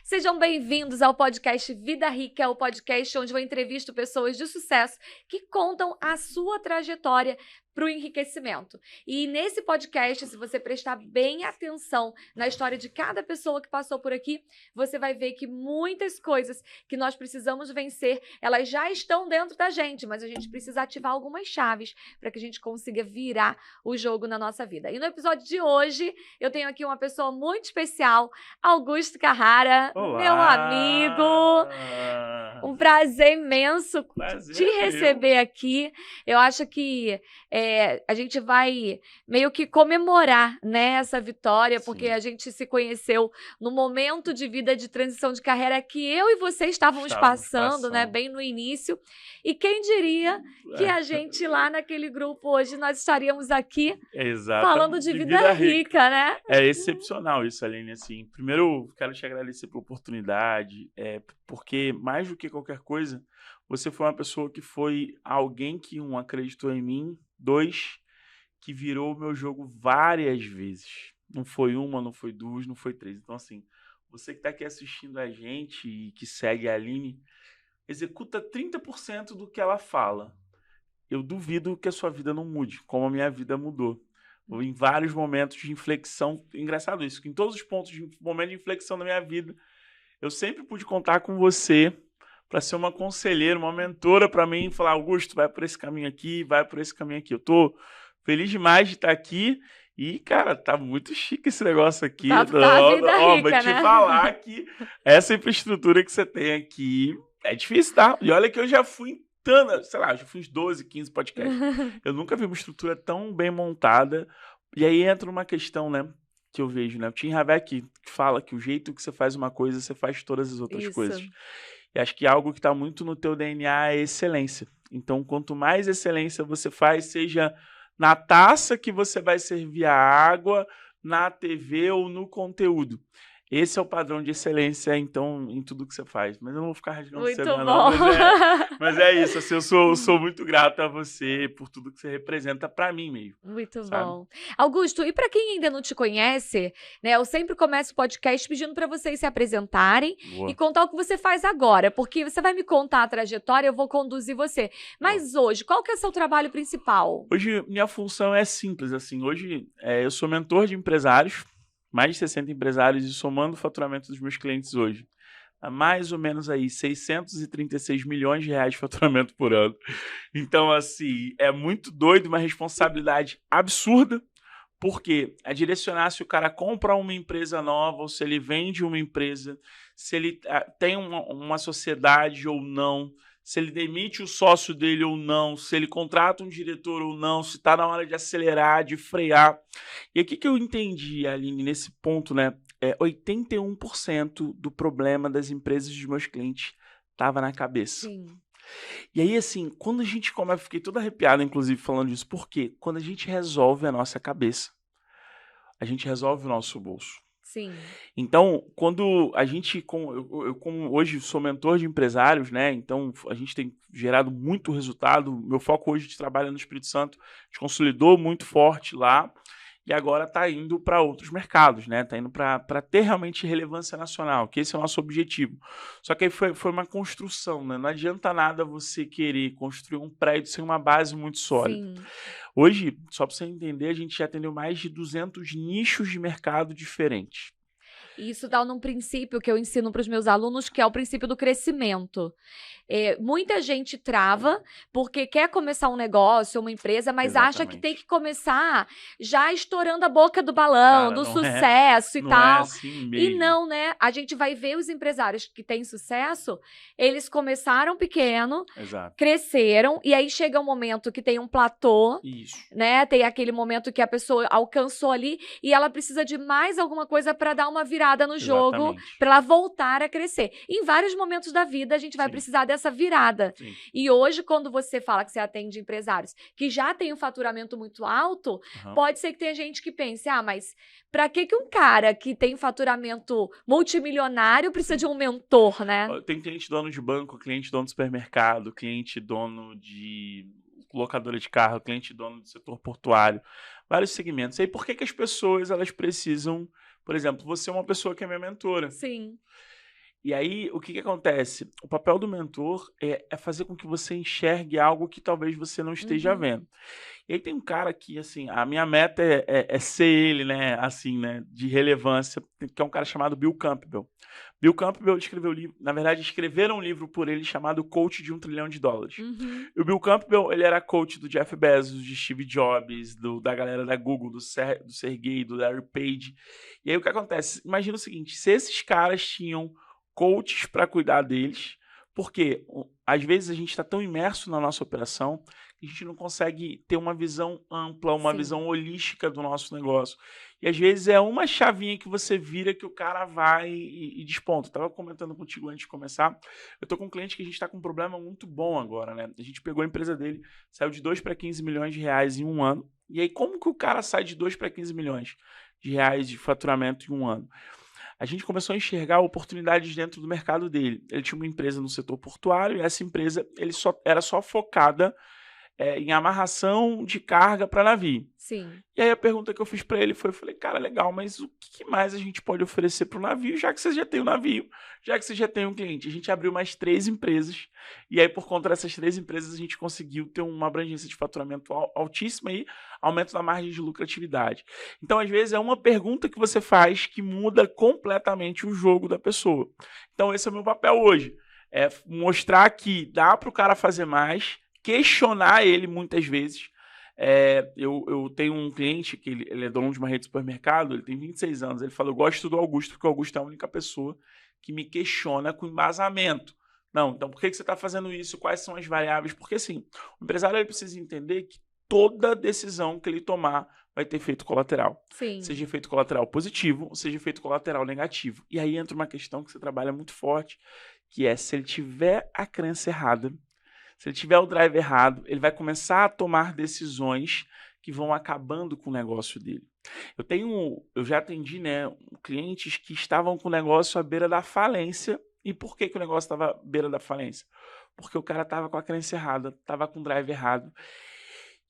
Sejam bem-vindos ao podcast Vida Rica, o podcast onde eu entrevisto pessoas de sucesso que contam a sua trajetória para o enriquecimento. E nesse podcast, se você prestar bem atenção na história de cada pessoa que passou por aqui, você vai ver que muitas coisas que nós precisamos vencer, elas já estão dentro da gente, mas a gente precisa ativar algumas chaves para que a gente consiga virar o jogo na nossa vida. E no episódio de hoje, eu tenho aqui uma pessoa muito especial, Augusto Carrara, Olá. meu amigo. Um prazer imenso te receber aqui. Eu acho que a gente vai meio que comemorar, né, essa vitória, porque a gente se conheceu no momento de vida de transição de carreira que eu e você estávamos passando, né, bem no início. E quem diria que a gente lá naquele grupo hoje nós estaríamos aqui falando de vida rica, né? É excepcional isso, Aline. Assim, primeiro, quero te agradecer pela oportunidade, porque mais do que qualquer coisa, você foi uma pessoa que foi alguém que, acreditou em mim, 2, que virou o meu jogo várias vezes. Não foi uma, não foi 2, não foi 3. Então, assim, você que está aqui assistindo a gente e que segue a Aline, executa 30% do que ela fala. Eu duvido que a sua vida não mude, como a minha vida mudou. Em vários momentos de inflexão, engraçado isso, que em todos os pontos de momento de inflexão da minha vida, eu sempre pude contar com você para ser uma conselheira, uma mentora para mim, e falar, Augusto, vai por esse caminho aqui, vai por esse caminho aqui. Eu tô feliz demais de estar aqui e, cara, tá muito chique esse negócio aqui. Tá vida rica, vou te né? falar que essa infraestrutura que você tem aqui é difícil, tá? E olha que eu já fui em sei lá, já fui uns 12, 15 podcasts. Eu nunca vi uma estrutura tão bem montada. E aí entra uma questão, né, que eu vejo, né? O Tim Havek que fala que o jeito que você faz uma coisa, você faz todas as outras coisas. E acho que algo que está muito no teu DNA é excelência. Então, quanto mais excelência você faz, seja na taça que você vai servir a água, na TV ou no conteúdo. Esse é o padrão de excelência, então, em tudo que você faz. Mas eu não vou ficar rasgando muito cedo, bom. não. Mas é isso, assim, eu sou muito grato a você por tudo que você representa para mim mesmo. Muito sabe? bom. Augusto, e para quem ainda não te conhece, né, eu sempre começo o podcast pedindo para vocês se apresentarem e contar o que você faz agora, porque você vai me contar a trajetória, eu vou conduzir você. Mas hoje, qual que é o seu trabalho principal? Hoje, minha função é simples, assim, hoje eu sou mentor de empresários, mais de 60 empresários, e somando o faturamento dos meus clientes hoje, mais ou menos aí 636 milhões de reais de faturamento por ano. Então, assim, é muito doido, uma responsabilidade absurda, porque é direcionar se o cara compra uma empresa nova ou se ele vende uma empresa, se ele tem uma sociedade ou não, se ele demite o sócio dele ou não, se ele contrata um diretor ou não, se está na hora de acelerar, de frear. E o que eu entendi, Aline, nesse ponto, né? 81% do problema das empresas dos meus clientes estava na cabeça. Sim. E aí, assim, quando a gente começa, fiquei todo arrepiado, inclusive, falando disso, porque quando a gente resolve a nossa cabeça, a gente resolve o nosso bolso. Sim. Então, quando a gente, eu como hoje sou mentor de empresários, né? Então, a gente tem gerado muito resultado. Meu foco hoje de trabalho no Espírito Santo, a gente consolidou muito forte lá e agora está indo para outros mercados, né? Está indo para ter realmente relevância nacional, que esse é o nosso objetivo. Só que aí foi uma construção, né? Não adianta nada você querer construir um prédio sem uma base muito sólida. Sim. Hoje, só para você entender, a gente já atendeu mais de 200 nichos de mercado diferentes. Isso dá num princípio que eu ensino para os meus alunos, que é o princípio do crescimento. Muita gente trava porque quer começar um negócio, uma empresa, mas acha que tem que começar já estourando a boca do balão, do sucesso e tal. Não é assim mesmo. E não, né? A gente vai ver os empresários que têm sucesso, eles começaram pequeno, cresceram, e aí chega um momento que tem um platô, né? Tem aquele momento que a pessoa alcançou ali e ela precisa de mais alguma coisa para dar uma virada no jogo, para ela voltar a crescer. Em vários momentos da vida, a gente vai precisar dessa virada. E hoje, quando você fala que você atende empresários que já tem um faturamento muito alto, pode ser que tenha gente que pense, mas para que um cara que tem faturamento multimilionário precisa de um mentor, né? Tem cliente dono de banco, cliente dono de supermercado, cliente dono de locadora de carro, cliente dono do setor portuário, vários segmentos. E aí, por que as pessoas elas precisam, por exemplo, você é uma pessoa que é minha mentora. Sim. E aí, o que acontece? O papel do mentor é fazer com que você enxergue algo que talvez você não esteja vendo. E aí tem um cara que, assim, a minha meta é ser ele, né, assim, né, de relevância, que é um cara chamado Bill Campbell. Bill Campbell escreveu livro, na verdade, escreveram um livro por ele chamado Coach de $1 Trilhão. E o Bill Campbell, ele era coach do Jeff Bezos, de Steve Jobs, da galera da Google, do Sergey, do Larry Page. E aí o que acontece? Imagina o seguinte, se esses caras tinham coaches para cuidar deles, porque às vezes a gente está tão imerso na nossa operação que a gente não consegue ter uma visão ampla, uma visão holística do nosso negócio. E às vezes é uma chavinha que você vira que o cara vai e desponta. Eu estava comentando contigo antes de começar, eu estou com um cliente que a gente está com um problema muito bom agora, né? A gente pegou a empresa dele, saiu de 2 para 15 milhões de reais em um ano. E aí como que o cara sai de 2 para 15 milhões de reais de faturamento em um ano? A gente começou a enxergar oportunidades dentro do mercado dele. Ele tinha uma empresa no setor portuário e essa empresa era só focada em amarração de carga para navio. Sim. E aí a pergunta que eu fiz para ele foi, eu falei, cara, legal, mas o que mais a gente pode oferecer para o navio, já que você já tem o navio, já que você já tem um cliente? A gente abriu mais 3 empresas, e aí por conta dessas 3 empresas a gente conseguiu ter uma abrangência de faturamento altíssima e aumento da margem de lucratividade. Então, às vezes, é uma pergunta que você faz que muda completamente o jogo da pessoa. Então, esse é o meu papel hoje, é mostrar que dá para o cara fazer mais, questionar ele muitas vezes. Eu tenho um cliente que ele é dono de uma rede de supermercado, ele tem 26 anos, ele fala, eu gosto do Augusto, porque o Augusto é a única pessoa que me questiona com embasamento. Não, então por que você está fazendo isso? Quais são as variáveis? Porque assim, o empresário ele precisa entender que toda decisão que ele tomar vai ter efeito colateral. Sim. Seja efeito colateral positivo, seja efeito colateral negativo. E aí entra uma questão que você trabalha muito forte, que é se ele tiver a crença errada, se ele tiver o drive errado, ele vai começar a tomar decisões que vão acabando com o negócio dele. Eu já atendi, né, clientes que estavam com o negócio à beira da falência. E por que o negócio estava à beira da falência? Porque o cara estava com a crença errada, estava com o drive errado.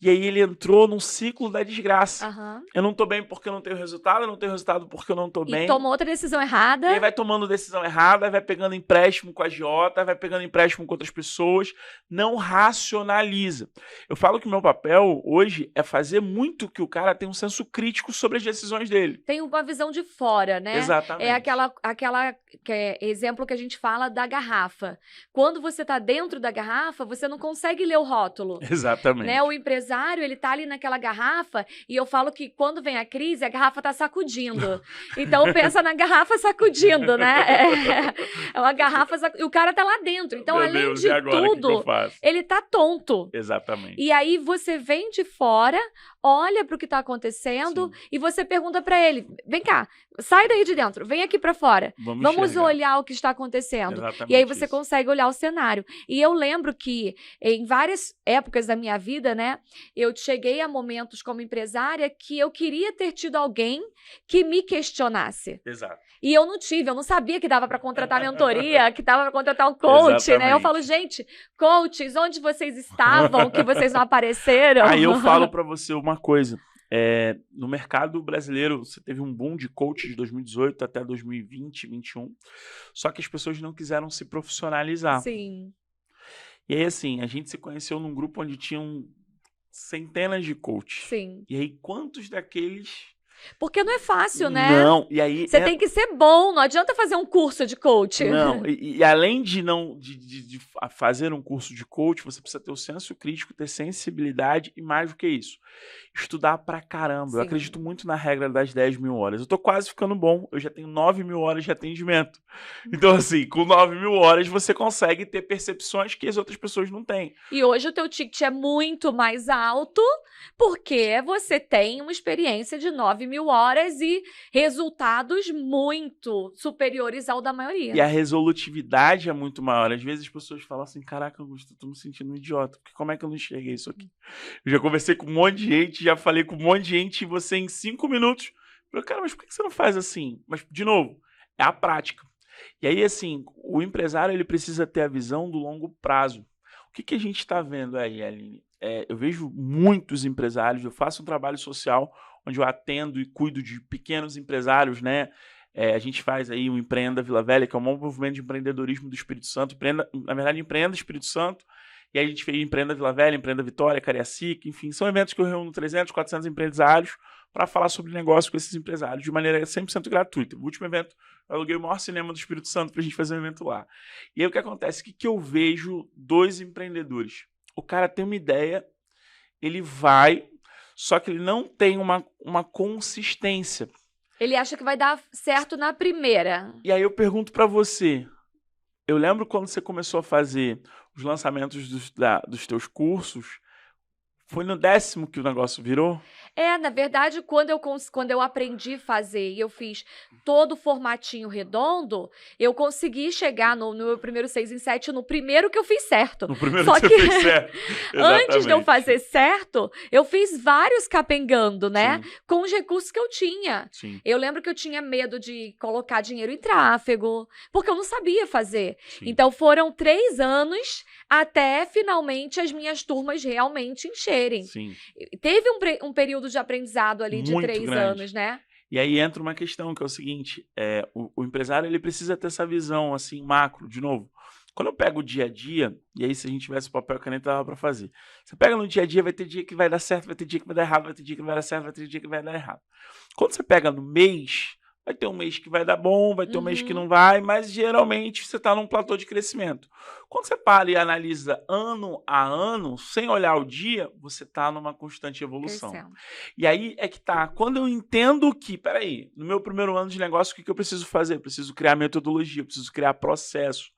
E aí ele entrou num ciclo da desgraça. Eu não tô bem porque eu não tenho resultado, eu não tenho resultado porque eu não tô bem. E tomou outra decisão errada. E aí vai tomando decisão errada, vai pegando empréstimo com a agiota, vai pegando empréstimo com outras pessoas, não racionaliza. Eu falo que o meu papel hoje é fazer muito que o cara tenha um senso crítico sobre as decisões dele. Tem uma visão de fora, né? Exatamente. É aquela exemplo que a gente fala da garrafa. Quando você tá dentro da garrafa, você não consegue ler o rótulo. Exatamente. Né? O empresário, ele tá ali naquela garrafa e eu falo que quando vem a crise, a garrafa tá sacudindo. Então, pensa na garrafa sacudindo, né? É uma garrafa e o cara tá lá dentro. Então, Meu além Deus, de agora, tudo, ele tá tonto. Exatamente. E aí, você vem de fora, olha pro que tá acontecendo e você pergunta pra ele, vem cá, sai daí de dentro, vem aqui pra fora. Vamos olhar o que está acontecendo. Exatamente. E aí você consegue olhar o cenário. E eu lembro que em várias épocas da minha vida, né, eu cheguei a momentos como empresária que eu queria ter tido alguém que me questionasse. Exato. E eu não tive, eu não sabia que dava para contratar mentoria, que dava para contratar um coach, Exatamente. né? Eu falo, gente, coaches, onde vocês estavam, que vocês não apareceram? Aí eu falo para você uma coisa. No mercado brasileiro, você teve um boom de coach de 2018 até 2020, 2021. Só que as pessoas não quiseram se profissionalizar. Sim. E aí, assim, a gente se conheceu num grupo onde tinham centenas de coaches. Sim. E aí, quantos daqueles... Porque não é fácil, né? Não, e aí... Você tem que ser bom, não adianta fazer um curso de coach. Não, e além de fazer um curso de coach, você precisa ter o senso crítico, ter sensibilidade e mais do que isso, estudar pra caramba. Eu acredito muito na regra das 10 mil horas. Eu tô quase ficando bom, eu já tenho 9 mil horas de atendimento. Então, assim, com 9 mil horas você consegue ter percepções que as outras pessoas não têm. E hoje o teu ticket é muito mais alto porque você tem uma experiência de 9 mil horas e resultados muito superiores ao da maioria. E a resolutividade é muito maior. Às vezes as pessoas falam assim, caraca, Augusto, eu tô me sentindo um idiota, porque como é que eu não enxerguei isso aqui? Eu já conversei com um monte de gente, já falei com um monte de gente, e você em 5 minutos, eu falei, cara, mas por que você não faz assim? Mas, de novo, é a prática. E aí, assim, o empresário ele precisa ter a visão do longo prazo. O que a gente está vendo aí, Aline? Eu vejo muitos empresários, eu faço um trabalho social onde eu atendo e cuido de pequenos empresários, né? A gente faz aí o Empreenda Vila Velha, que é um movimento de empreendedorismo do Espírito Santo. Na verdade, Empreenda Espírito Santo. E aí a gente fez Empreenda Vila Velha, Empreenda Vitória, Cariacica, enfim. São eventos que eu reúno 300, 400 empresários para falar sobre negócio com esses empresários de maneira 100% gratuita. O último evento, eu aluguei o maior cinema do Espírito Santo para a gente fazer um evento lá. E aí o que acontece? O que eu vejo dos empreendedores? O cara tem uma ideia, ele vai, só que ele não tem uma consistência. Ele acha que vai dar certo na primeira. E aí eu pergunto para você, eu lembro quando você começou a fazer os lançamentos dos teus cursos, foi no 10º que o negócio virou? Na verdade, quando eu aprendi a fazer e eu fiz todo o formatinho redondo, eu consegui chegar no meu primeiro 6 em 7, no primeiro que eu fiz certo. No primeiro Só que você fez certo. Antes de eu fazer certo, eu fiz vários capengando, né? Sim. Com os recursos que eu tinha. Sim. Eu lembro que eu tinha medo de colocar dinheiro em tráfego, porque eu não sabia fazer. Sim. Então, foram 3 anos até, finalmente, as minhas turmas realmente encherem. Sim. Teve um período de aprendizado ali de muito 3 grande. anos, né? E aí entra uma questão que é o seguinte, o empresário ele precisa ter essa visão assim macro, de novo. Quando eu pego o dia a dia, e aí se a gente tivesse papel e caneta dava para fazer. Você pega no dia a dia, vai ter dia que vai dar certo, vai ter dia que vai dar errado, vai ter dia que vai dar certo, vai ter dia que vai dar errado. Quando você pega no mês, vai ter um mês que vai dar bom, vai ter um mês que não vai, mas geralmente você está num platô de crescimento. Quando você para e analisa ano a ano, sem olhar o dia, você está numa constante evolução. Crescendo. E aí é que tá. Quando eu entendo que, peraí, no meu primeiro ano de negócio, o que eu preciso fazer? Eu preciso criar metodologia, eu preciso criar processo.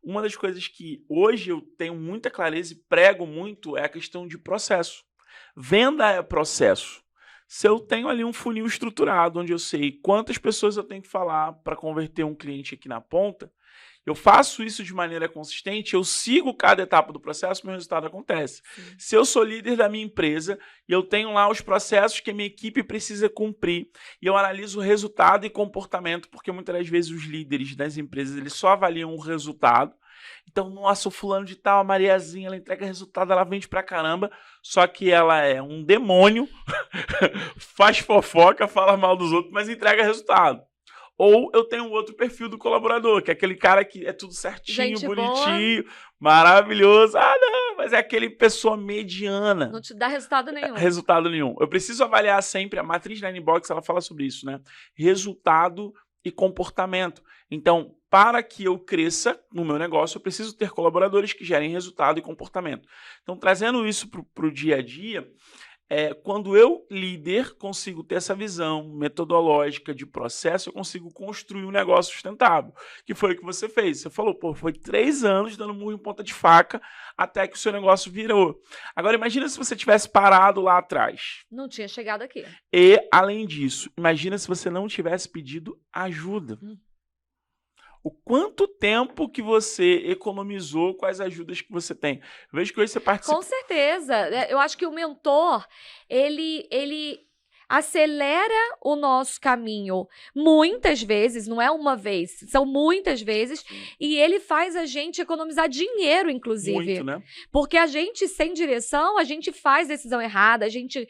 Uma das coisas que hoje eu tenho muita clareza e prego muito é a questão de processo. Venda é processo. Se eu tenho ali um funil estruturado, onde eu sei quantas pessoas eu tenho que falar para converter um cliente aqui na ponta, eu faço isso de maneira consistente, eu sigo cada etapa do processo, meu resultado acontece. Sim. Se eu sou líder da minha empresa e eu tenho lá os processos que a minha equipe precisa cumprir, e eu analiso o resultado e comportamento, porque muitas das vezes os líderes das empresas eles só avaliam o resultado. Então, nossa, o fulano de tal, a Mariazinha, ela entrega resultado, ela vende pra caramba, só que ela é um demônio, faz fofoca, fala mal dos outros, mas entrega resultado. Ou eu tenho um outro perfil do colaborador, que é aquele cara que é tudo certinho, gente bonitinho, boa, maravilhoso. Ah, não, mas é aquele pessoa mediana. não te dá resultado nenhum. Resultado nenhum. Eu preciso avaliar sempre, a matriz da Inbox, ela fala sobre isso, né? Resultado e comportamento. Então, para que eu cresça no meu negócio, eu preciso ter colaboradores que gerem resultado e comportamento. Então, trazendo isso para o dia a dia, quando eu, líder, consigo ter essa visão metodológica de processo, eu consigo construir um negócio sustentável, que foi o que você fez. Você falou, foi 3 anos dando murro em ponta de faca até que o seu negócio virou. Agora, imagina se você tivesse parado lá atrás. Não tinha chegado aqui. E, além disso, imagina se você não tivesse pedido ajuda. O quanto tempo que você economizou com as ajudas que você tem. Eu vejo que hoje você participa... Com certeza. Eu acho que o mentor, ele acelera o nosso caminho muitas vezes, não é uma vez, são muitas vezes, e ele faz a gente economizar dinheiro, inclusive. Muito, né? Porque a gente, sem direção, a gente faz decisão errada, a gente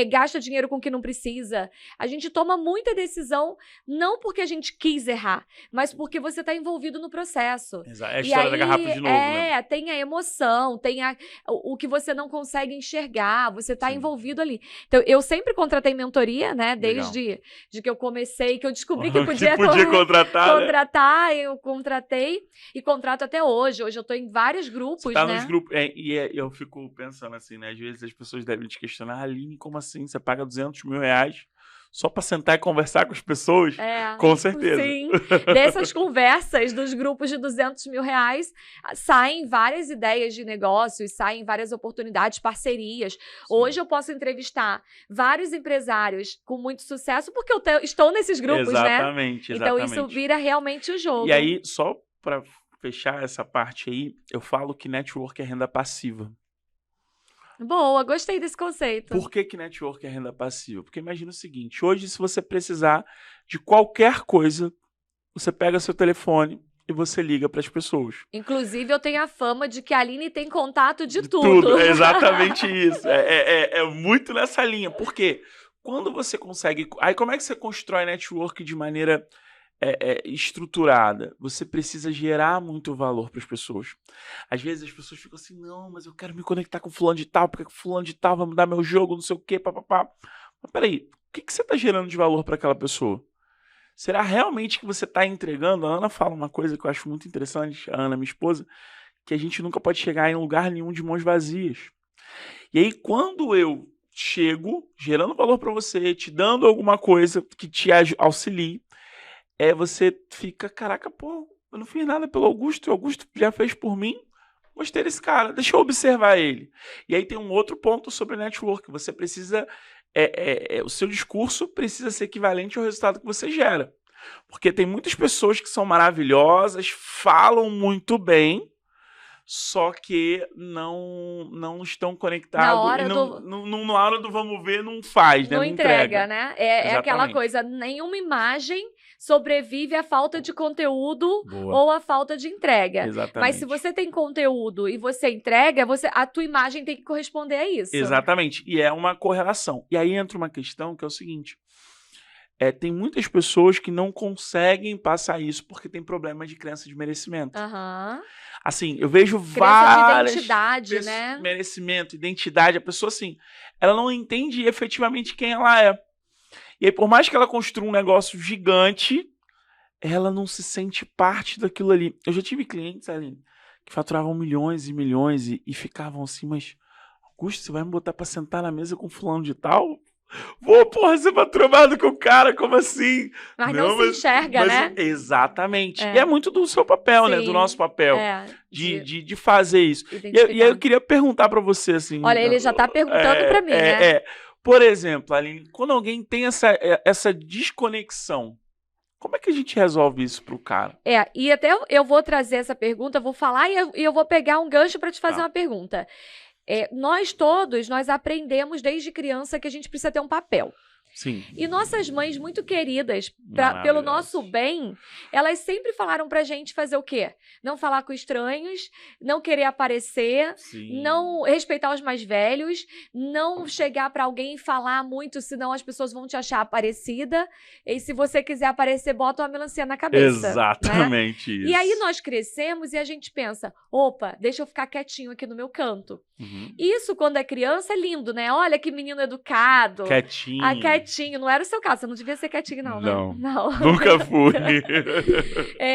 gasta dinheiro com o que não precisa, a gente toma muita decisão, não porque a gente quis errar, mas porque você está envolvido no processo. Exato. É a história da garrafa de novo, né? Tem a emoção, tem o que você não consegue enxergar, você está envolvido ali. Então, eu sempre contratei mentoria, né? Desde que eu comecei, que eu descobri que eu podia contratar, né? Eu contratei e contrato até hoje. Hoje eu tô em vários grupos, você tá né? Nos grupos, eu fico pensando assim, né? Às vezes as pessoas devem te questionar, Aline, como assim? Você paga 200 mil reais só para sentar e conversar com as pessoas? Com certeza. Sim. Dessas conversas dos grupos de 200 mil reais, saem várias ideias de negócios, saem várias oportunidades, parcerias. Sim. Hoje eu posso entrevistar vários empresários com muito sucesso porque eu estou nesses grupos, exatamente, né? Exatamente. Então isso vira realmente o jogo. E aí, só para fechar essa parte aí, eu falo que network é renda passiva. Boa, gostei desse conceito. Por que network é renda passiva? Porque imagina o seguinte, hoje se você precisar de qualquer coisa, você pega seu telefone e você liga para as pessoas. Inclusive, eu tenho a fama de que a Aline tem contato de tudo. É exatamente isso. É muito nessa linha. Por quê? Quando você consegue... Aí como é que você constrói network de maneira estruturada, você precisa gerar muito valor para as pessoas. Às vezes as pessoas ficam assim, não, mas eu quero me conectar com fulano de tal, porque fulano de tal vai mudar meu jogo, não sei o quê, papapá. Mas peraí, o que você está gerando de valor para aquela pessoa? Será realmente que você está entregando? A Ana fala uma coisa que eu acho muito interessante, a Ana, minha esposa, que a gente nunca pode chegar em lugar nenhum de mãos vazias. E aí, quando eu chego, gerando valor para você, te dando alguma coisa que te auxilie, você fica, caraca, pô, eu não fiz nada pelo Augusto, o Augusto já fez por mim, gostei desse cara, deixa eu observar ele. E aí tem um outro ponto sobre network, você precisa, o seu discurso precisa ser equivalente ao resultado que você gera. Porque tem muitas pessoas que são maravilhosas, falam muito bem, só que não estão conectados. Na hora do vamos ver, não faz, né? Não entrega, né? É aquela coisa, nenhuma imagem sobrevive à falta de conteúdo ou à falta de entrega. Exatamente. Mas se você tem conteúdo e você entrega, a tua imagem tem que corresponder a isso. Exatamente. E é uma correlação. E aí entra uma questão que é o seguinte. Tem muitas pessoas que não conseguem passar isso porque tem problema de crença de merecimento. Assim, eu vejo várias... de identidade, né? Merecimento, identidade. A pessoa, assim, ela não entende efetivamente quem ela é. E aí, por mais que ela construa um negócio gigante, ela não se sente parte daquilo ali. Eu já tive clientes, Aline, que faturavam milhões e milhões e ficavam assim, mas, Augusto, você vai me botar pra sentar na mesa com fulano de tal? Pô, porra, você faturou mais do que o cara, como assim? Mas não se enxerga, né? Exatamente. E é muito do seu papel, sim, né? Do nosso papel. De fazer isso. E aí eu queria perguntar pra você, assim... Olha, ele já tá perguntando pra mim, né? Por exemplo, Aline, quando alguém tem essa desconexão, como é que a gente resolve isso pro cara? E até eu vou trazer essa pergunta, vou falar e eu vou pegar um gancho para te fazer uma pergunta. Nós aprendemos desde criança que a gente precisa ter um papel. Sim. E nossas mães muito queridas, pelo nosso bem, elas sempre falaram pra gente fazer o quê? Não falar com estranhos, não querer aparecer, sim, não respeitar os mais velhos, não chegar pra alguém e falar muito, senão as pessoas vão te achar parecida. E se você quiser aparecer, bota uma melancia na cabeça. Exatamente, né? Isso. E aí nós crescemos e a gente pensa, opa, deixa eu ficar quietinho aqui no meu canto. Isso, quando é criança, é lindo, né? Olha que menino educado. Quietinho. Quietinho. Não era o seu caso, você não devia ser quietinho, não, né? Não. Nunca fui.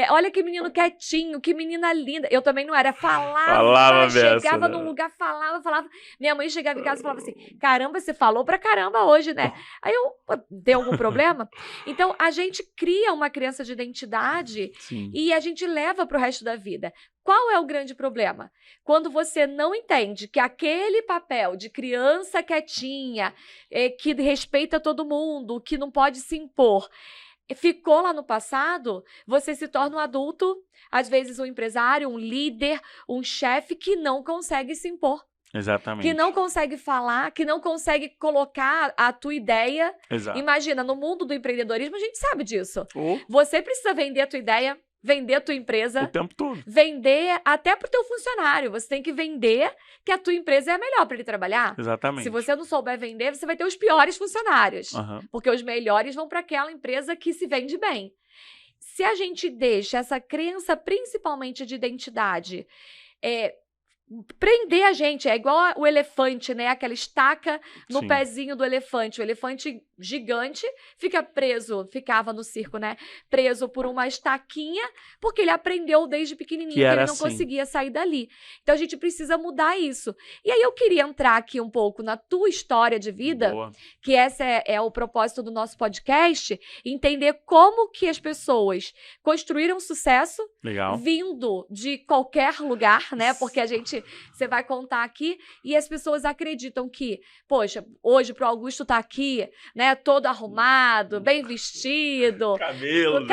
Olha que menino quietinho, que menina linda. Eu também não era. Falava chegava num lugar, falava. Minha mãe chegava em casa e falava assim, caramba, você falou pra caramba hoje, né? Aí tem algum problema? Então, a gente cria uma criança de identidade, sim, e a gente leva pro resto da vida. Qual é o grande problema? Quando você não entende que aquele papel de criança quietinha, que respeita todo mundo, que não pode se impor, ficou lá no passado, você se torna um adulto, às vezes um empresário, um líder, um chefe que não consegue se impor. Exatamente. Que não consegue falar, que não consegue colocar a tua ideia. Exato. Imagina, no mundo do empreendedorismo, a gente sabe disso. Você precisa vender a tua ideia, vender a tua empresa. O tempo todo. Vender até pro teu funcionário. Você tem que vender que a tua empresa é a melhor para ele trabalhar. Exatamente. Se você não souber vender, você vai ter os piores funcionários. Porque os melhores vão para aquela empresa que se vende bem. Se a gente deixa essa crença, principalmente de identidade, prender a gente, é igual o elefante, né? Aquela estaca no, sim, pezinho do elefante. O elefante gigante ficava no circo, né? Preso por uma estaquinha, porque ele aprendeu desde pequenininho que ele não conseguia sair dali. Então a gente precisa mudar isso. E aí eu queria entrar aqui um pouco na tua história de vida, que essa é o propósito do nosso podcast, entender como que as pessoas construíram sucesso, legal, vindo de qualquer lugar, né? Porque você vai contar aqui e as pessoas acreditam que, poxa, hoje pro Augusto tá aqui, né, todo arrumado, bem vestido, cabelo,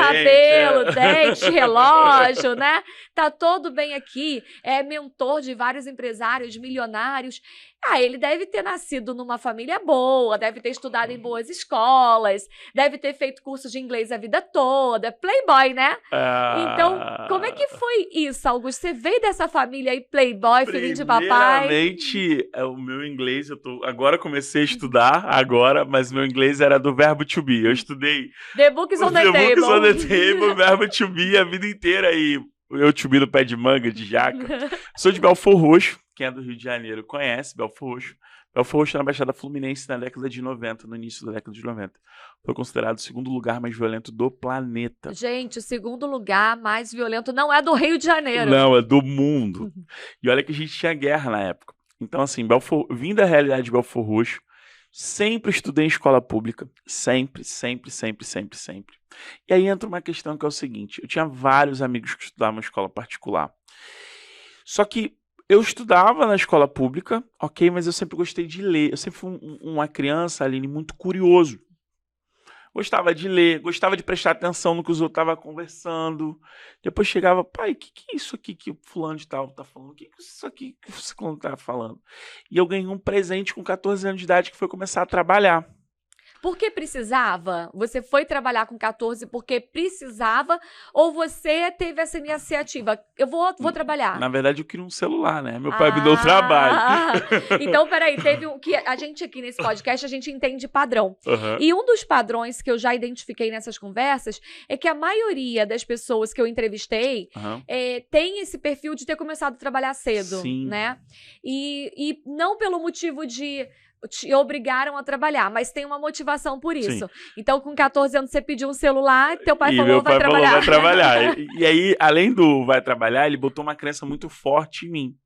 dente, relógio, né? Tá todo bem aqui, é mentor de vários empresários milionários. Ele deve ter nascido numa família boa, deve ter estudado em boas escolas, deve ter feito curso de inglês a vida toda, playboy, né? Então, como é que foi isso, Augusto? Você veio dessa família aí, playboy, filhinho de papai? Primeiramente, o meu inglês, agora comecei a estudar, mas meu inglês era do verbo to be. Eu estudei The Books on the Table. The Books on the Table, verbo to be a vida inteira aí. Eu to be no pé de manga, de jaca. Sou de Belford Roxo, quem é do Rio de Janeiro conhece Belford Roxo. Belford Roxo na Baixada Fluminense na década de 90, no início da década de 90. Foi considerado o segundo lugar mais violento do planeta. Gente, o segundo lugar mais violento não é do Rio de Janeiro. Não, é do mundo. E olha que a gente tinha guerra na época. Então, assim, vim da realidade de Belford Roxo, sempre estudei em escola pública. Sempre. E aí entra uma questão que é o seguinte, eu tinha vários amigos que estudavam em escola particular. Só que eu estudava na escola pública, ok, mas eu sempre gostei de ler. Eu sempre fui uma criança, Aline, muito curioso. Gostava de ler, gostava de prestar atenção no que os outros estavam conversando. Depois chegava, pai, o que é isso aqui que o fulano de tal tá falando? O que é isso aqui que você tá falando? E eu ganhei um presente com 14 anos de idade que foi começar a trabalhar. Por que precisava? Você foi trabalhar com 14 porque precisava ou você teve essa iniciativa? Eu vou trabalhar. Na verdade, eu queria um celular, né? Meu pai me deu trabalho. Então, peraí, teve que a gente aqui nesse podcast, a gente entende padrão. E um dos padrões que eu já identifiquei nessas conversas é que a maioria das pessoas que eu entrevistei tem esse perfil de ter começado a trabalhar cedo, né? E não pelo motivo de te obrigaram a trabalhar, mas tem uma motivação por isso. Sim. Então, com 14 anos, você pediu um celular, teu pai falou, vai trabalhar. Vai trabalhar. E aí, além do vai trabalhar, ele botou uma crença muito forte em mim,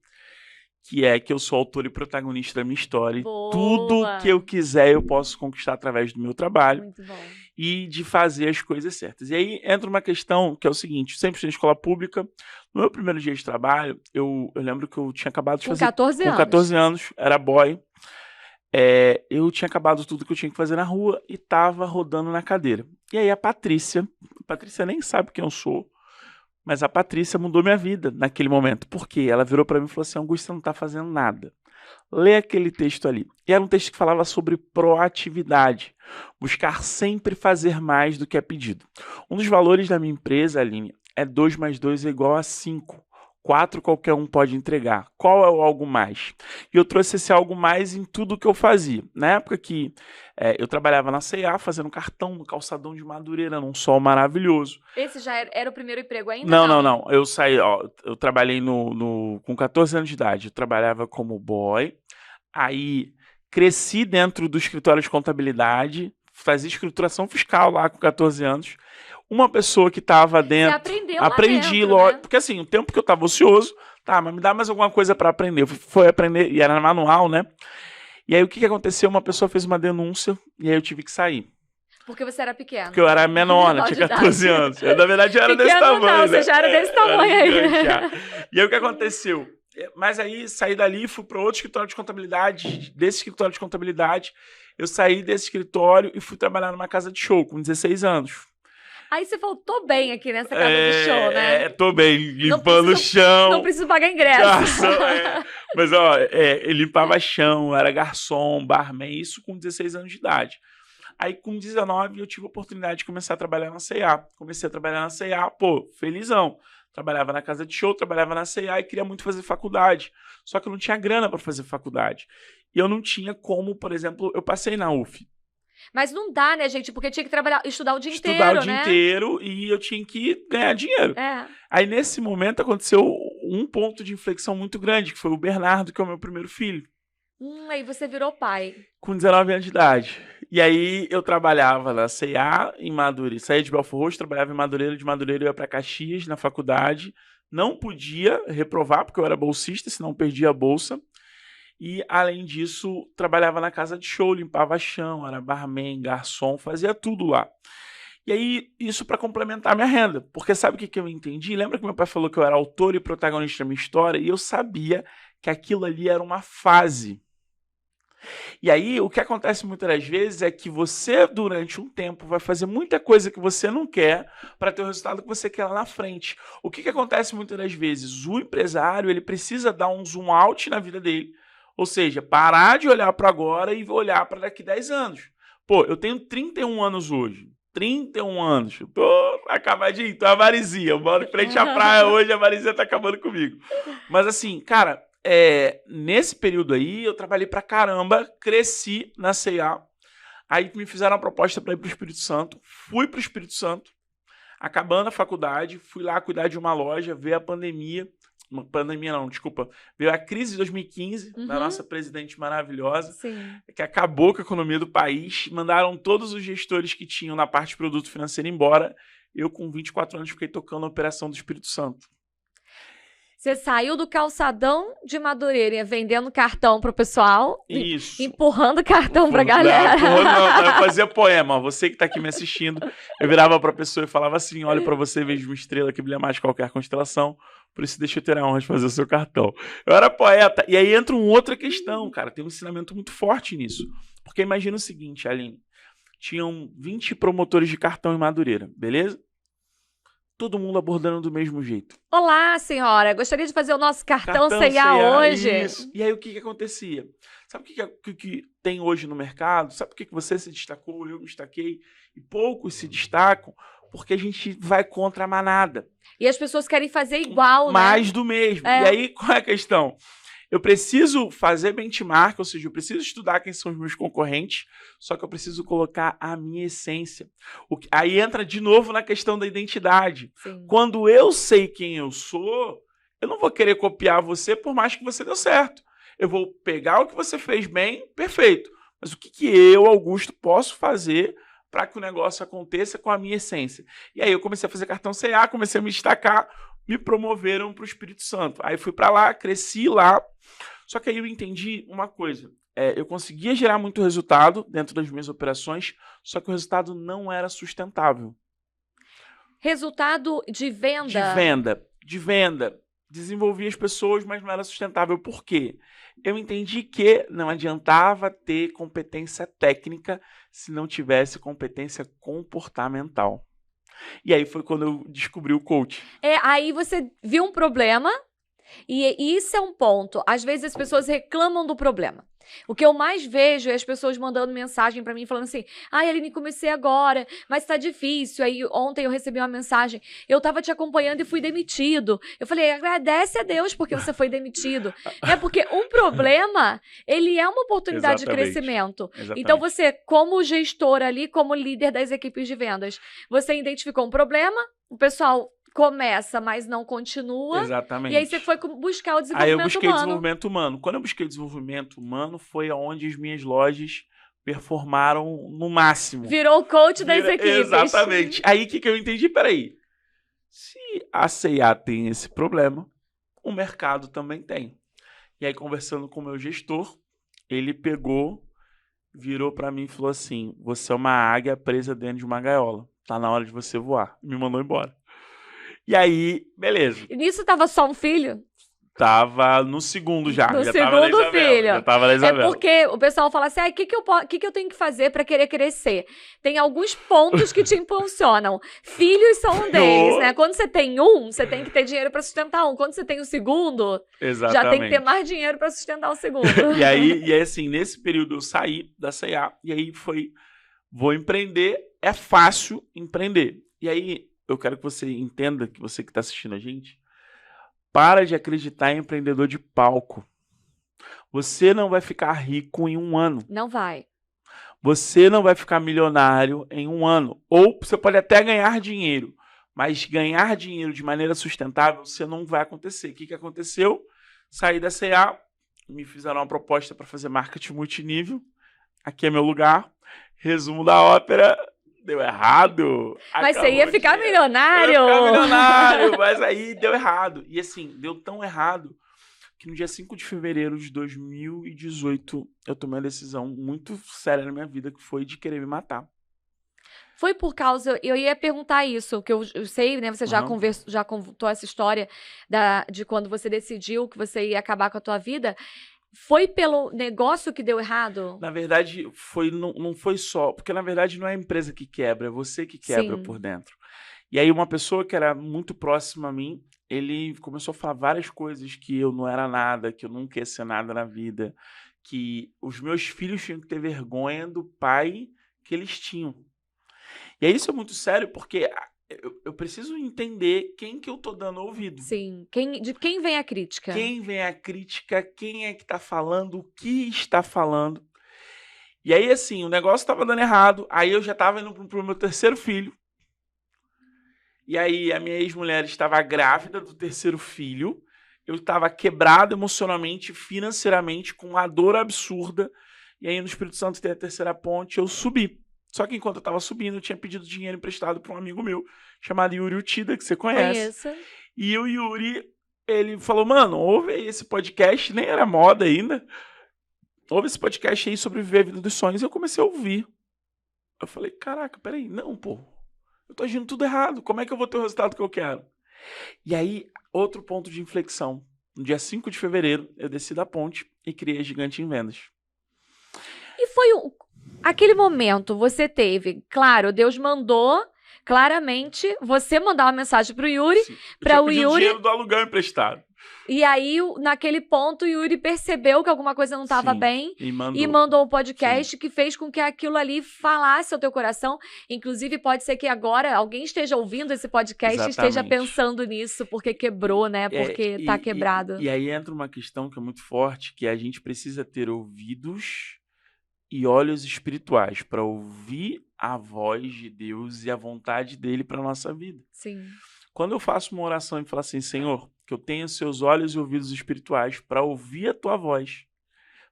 que é que eu sou autor e protagonista da minha história. Boa. Tudo que eu quiser, eu posso conquistar através do meu trabalho. Muito bom. E de fazer as coisas certas. E aí, entra uma questão que é o seguinte, sempre estou em escola pública. No meu primeiro dia de trabalho, eu lembro que eu tinha acabado de fazer... Com 14 anos, era boy. Eu tinha acabado tudo que eu tinha que fazer na rua e tava rodando na cadeira. E aí a Patrícia nem sabe quem eu sou, mas a Patrícia mudou minha vida naquele momento. Por quê? Ela virou pra mim e falou assim, Augusto, você não tá fazendo nada. Lê aquele texto ali. E era um texto que falava sobre proatividade. Buscar sempre fazer mais do que é pedido. Um dos valores da minha empresa, Aline, é 2 mais 2 é igual a 5. 4 qualquer um pode entregar. Qual é o algo mais? E eu trouxe esse algo mais em tudo que eu fazia. Na época que eu trabalhava na C&A, fazendo cartão no calçadão de Madureira, num sol maravilhoso. Esse já era o primeiro emprego ainda? Não. Eu saí, eu trabalhei com 14 anos de idade. Eu trabalhava como boy. Aí cresci dentro do escritório de contabilidade, fazia escrituração fiscal lá com 14 anos. Uma pessoa que estava dentro... Você aprendeu aprendi, lá dentro, lógico. né? Porque assim, o tempo que eu estava ocioso, mas me dá mais alguma coisa para aprender. Eu fui aprender, e era manual, né? E aí o que aconteceu? Uma pessoa fez uma denúncia e aí eu tive que sair. Porque você era pequeno. Porque eu era menor, né? Tinha 14 anos. Na verdade, eu era pequeno, desse tamanho. Não, você já era desse tamanho aí. E aí o que aconteceu? Mas aí saí dali, fui para outro escritório de contabilidade. Desse escritório de contabilidade, eu saí desse escritório e fui trabalhar numa casa de show com 16 anos. Aí você voltou bem aqui nessa casa de show, né? Tô bem, limpando o chão. Não preciso pagar ingresso. Mas, eu limpava chão, era garçom, barman, isso com 16 anos de idade. Aí, com 19, eu tive a oportunidade de começar a trabalhar na C&A. Comecei a trabalhar na C&A, felizão. Trabalhava na casa de show, trabalhava na C&A e queria muito fazer faculdade. Só que eu não tinha grana para fazer faculdade. E eu não tinha como, por exemplo, eu passei na UF. Mas não dá, né, gente? Porque tinha que estudar o dia inteiro, Estudar o dia inteiro e eu tinha que ganhar dinheiro. Aí, nesse momento, aconteceu um ponto de inflexão muito grande, que foi o Bernardo, que é o meu primeiro filho. Aí você virou pai. Com 19 anos de idade. E aí, eu trabalhava na C&A, em Madureira. Saía de Belford Roxo, trabalhava em Madureira. De Madureira, eu ia para Caxias, na faculdade. Não podia reprovar, porque eu era bolsista, senão perdia a bolsa. E, além disso, trabalhava na casa de show, limpava chão, era barman, garçom, fazia tudo lá. E aí, isso para complementar a minha renda. Porque sabe o que eu entendi? Lembra que meu pai falou que eu era autor e protagonista da minha história? E eu sabia que aquilo ali era uma fase. E aí, o que acontece muitas das vezes é que você, durante um tempo, vai fazer muita coisa que você não quer para ter o resultado que você quer lá na frente. O que acontece muitas das vezes? O empresário, ele precisa dar um zoom out na vida dele, Ou seja, parar de olhar para agora e olhar para daqui 10 anos. Pô, eu tenho 31 anos hoje. 31 anos. Eu tô acabadinho, tô avarizia. Eu moro em frente à praia hoje, a avarizia tá acabando comigo. Mas assim, cara, nesse período aí, eu trabalhei pra caramba, cresci na C&A. Aí me fizeram uma proposta para ir pro Espírito Santo. Fui pro Espírito Santo. Acabando a faculdade, fui lá cuidar de uma loja, veio a pandemia. Pandemia não, desculpa. Veio a crise de 2015, da nossa presidente maravilhosa, que acabou com a economia do país. Mandaram todos os gestores que tinham na parte de produto financeiro embora. Eu, com 24 anos, fiquei tocando a operação do Espírito Santo. Você saiu do calçadão de Madureira, vendendo cartão pro pessoal. Isso. Empurrando cartão pra galera. Não, eu fazia poema. Você que tá aqui me assistindo, eu virava pra pessoa e falava assim, olha pra você, vejo uma estrela que brilha mais que qualquer constelação, por isso deixa eu ter a honra de fazer o seu cartão. Eu era poeta. E aí entra uma outra questão, cara. Tem um ensinamento muito forte nisso. Porque imagina o seguinte, Aline. Tinham 20 promotores de cartão em Madureira, beleza? Todo mundo abordando do mesmo jeito. Olá, senhora. Gostaria de fazer o nosso cartão C&A hoje. Isso. E aí, o que acontecia? Sabe o que tem hoje no mercado? Sabe por que você se destacou, eu me destaquei? E poucos se destacam porque a gente vai contra a manada. E as pessoas querem fazer igual, né? Mais do mesmo. E aí, qual é a questão? Eu preciso fazer benchmark, ou seja, eu preciso estudar quem são os meus concorrentes, só que eu preciso colocar a minha essência. Aí entra de novo na questão da identidade. Sim. Quando eu sei quem eu sou, eu não vou querer copiar você por mais que você deu certo. Eu vou pegar o que você fez bem, perfeito. Mas o que eu, Augusto, posso fazer para que o negócio aconteça com a minha essência? E aí eu comecei a fazer cartão C&A, comecei a me destacar, me promoveram para o Espírito Santo. Aí fui para lá, cresci lá. Só que aí eu entendi uma coisa. Eu conseguia gerar muito resultado dentro das minhas operações, só que o resultado não era sustentável. Resultado de venda? De venda. Desenvolvia as pessoas, mas não era sustentável. Por quê? Eu entendi que não adiantava ter competência técnica se não tivesse competência comportamental. E aí foi quando eu descobri o coach. Aí você viu um problema, e isso é um ponto. Às vezes as pessoas reclamam do problema. O que eu mais vejo é as pessoas mandando mensagem pra mim, falando assim, ai, Aline, comecei agora, mas tá difícil. Aí ontem eu recebi uma mensagem, eu tava te acompanhando e fui demitido. Eu falei, agradece a Deus porque você foi demitido. Porque um problema, ele é uma oportunidade de crescimento. Exatamente. Então você, como gestor ali, como líder das equipes de vendas, você identificou um problema, o pessoal começa, mas não continua. Exatamente. E aí você foi buscar o desenvolvimento humano. Aí eu busquei desenvolvimento humano. Quando eu busquei desenvolvimento humano, foi onde as minhas lojas performaram no máximo. Virou o coach das equipes. Exatamente. Aí o que eu entendi? Peraí. Se a C&A tem esse problema, o mercado também tem. E aí, conversando com o meu gestor, ele pegou, virou pra mim e falou assim, você é uma águia presa dentro de uma gaiola. Tá na hora de você voar. Me mandou embora. E aí, beleza. E nisso tava só um filho? Tava no segundo já. No já segundo filho. Já tava na Isabela. É porque o pessoal fala assim, o que eu tenho que fazer pra querer crescer? Tem alguns pontos que te impulsionam. Filhos são um deles, né? Quando você tem um, você tem que ter dinheiro pra sustentar um. Quando você tem o segundo, já tem que ter mais dinheiro pra sustentar o segundo. E aí, assim, nesse período eu saí da C&A e aí vou empreender. É fácil empreender. E aí, eu quero que você entenda, que você que está assistindo a gente, para de acreditar em empreendedor de palco. Você não vai ficar rico em um ano. Não vai. Você não vai ficar milionário em um ano. Ou você pode até ganhar dinheiro, mas ganhar dinheiro de maneira sustentável, você não vai acontecer. O que aconteceu? Saí da C&A, me fizeram uma proposta para fazer marketing multinível. Aqui é meu lugar. Resumo da ópera. Deu errado. Mas você ia ficar milionário. Eu ia ficar milionário, mas aí deu errado. E assim, deu tão errado que no dia 5 de fevereiro de 2018 eu tomei uma decisão muito séria na minha vida, que foi de querer me matar. Foi por causa... Eu ia perguntar isso, que eu sei, né? Você já contou essa história de quando você decidiu que você ia acabar com a tua vida. Foi pelo negócio que deu errado? Na verdade, não foi só... Porque, na verdade, não é a empresa que quebra, é você que quebra por dentro. E aí, uma pessoa que era muito próxima a mim, ele começou a falar várias coisas que eu não era nada, que eu nunca ia ser nada na vida, que os meus filhos tinham que ter vergonha do pai que eles tinham. E aí isso é muito sério, porque eu preciso entender quem que eu tô dando ouvido. Sim, de quem vem a crítica? Quem vem a crítica, quem é que tá falando, o que está falando. E aí, assim, o negócio tava dando errado, aí eu já tava indo pro meu terceiro filho. E aí a minha ex-mulher estava grávida do terceiro filho, eu estava quebrado emocionalmente, financeiramente, com uma dor absurda, e aí no Espírito Santo tem a terceira ponte, eu subi. Só que enquanto eu estava subindo, eu tinha pedido dinheiro emprestado para um amigo meu, chamado Yuri Utida, que você conhece. Conheço. E o Yuri, ele falou, mano, ouve aí esse podcast, nem era moda ainda, ouve esse podcast aí sobre viver a vida dos sonhos, e eu comecei a ouvir. Eu falei, caraca, peraí, não, pô, eu tô agindo tudo errado, como é que eu vou ter o resultado que eu quero? E aí, outro ponto de inflexão, no dia 5 de fevereiro, eu desci da ponte e criei a Gigante em Vendas. E foi aquele momento, você teve, claro, Deus mandou claramente você mandar uma mensagem pro Yuri, para o Yuri dinheiro do aluguel emprestado. E aí, naquele ponto, o Yuri percebeu que alguma coisa não estava bem e mandou um podcast que fez com que aquilo ali falasse ao teu coração. Inclusive, pode ser que agora alguém esteja ouvindo esse podcast e esteja pensando nisso, porque quebrou, né? Porque tá quebrado. E aí entra uma questão que é muito forte, que a gente precisa ter ouvidos e olhos espirituais para ouvir a voz de Deus e a vontade dele para nossa vida. Sim. Quando eu faço uma oração e falo assim, Senhor, que eu tenha seus olhos e ouvidos espirituais para ouvir a tua voz,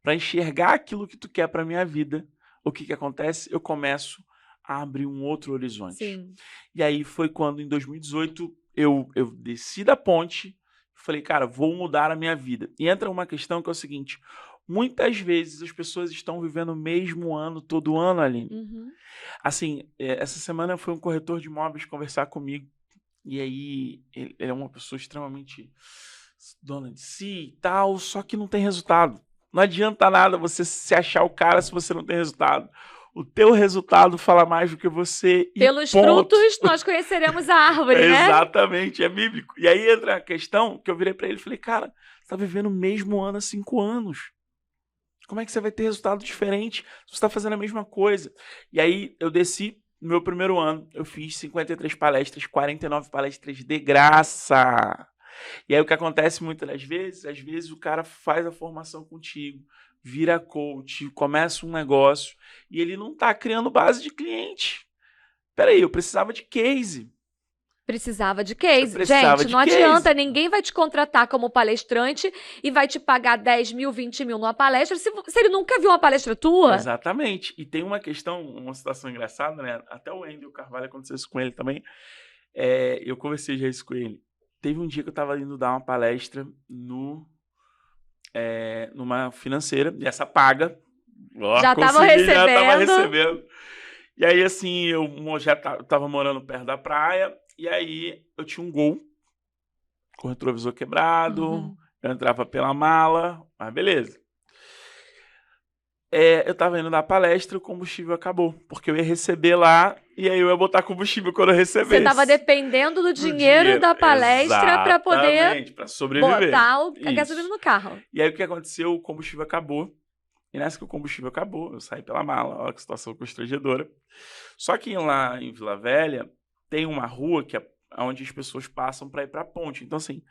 para enxergar aquilo que tu quer para minha vida, o que acontece? Eu começo a abrir um outro horizonte. Sim. E aí foi quando, em 2018, eu desci da ponte, falei, cara, vou mudar a minha vida. E entra uma questão que é o seguinte, muitas vezes as pessoas estão vivendo o mesmo ano, todo ano, Aline. Uhum. Assim, essa semana foi um corretor de imóveis conversar comigo, e aí ele é uma pessoa extremamente dona de si e tal, só que não tem resultado. Não adianta nada você se achar o cara se você não tem resultado. O teu resultado fala mais do que você. Pelos frutos nós conheceremos a árvore, né? Exatamente, é bíblico. E aí entra a questão que eu virei para ele e falei, cara, você tá vivendo o mesmo ano há 5 anos. Como é que você vai ter resultado diferente se você está fazendo a mesma coisa? E aí eu desci. No meu primeiro ano, eu fiz 53 palestras, 49 palestras de graça. E aí o que acontece muitas das vezes, às vezes o cara faz a formação contigo, vira coach, começa um negócio e ele não está criando base de cliente. Peraí, eu precisava de case. Precisava de case. Gente, não adianta, ninguém vai te contratar como palestrante e vai te pagar 10 mil, 20 mil numa palestra se ele nunca viu uma palestra tua. Exatamente. E tem uma questão, uma situação engraçada, né? Até o Wendel Carvalho aconteceu isso com ele também. Eu conversei já isso com ele. Teve um dia que eu estava indo dar uma palestra numa financeira, e essa paga. Já estava recebendo. E aí, assim, eu já estava morando perto da praia. E aí, eu tinha um Gol, com o retrovisor quebrado, eu entrava pela mala, mas beleza. Eu tava indo na palestra e o combustível acabou, porque eu ia receber lá e aí eu ia botar combustível quando eu recebesse. Você tava dependendo do dinheiro da palestra para poder sobreviver. Botar a gasolina no carro. E aí o que aconteceu? O combustível acabou. E nessa que o combustível acabou, eu saí pela mala, olha que situação constrangedora. Só que lá em Vila Velha, tem uma rua que é onde as pessoas passam para ir para a ponte. Então, assim,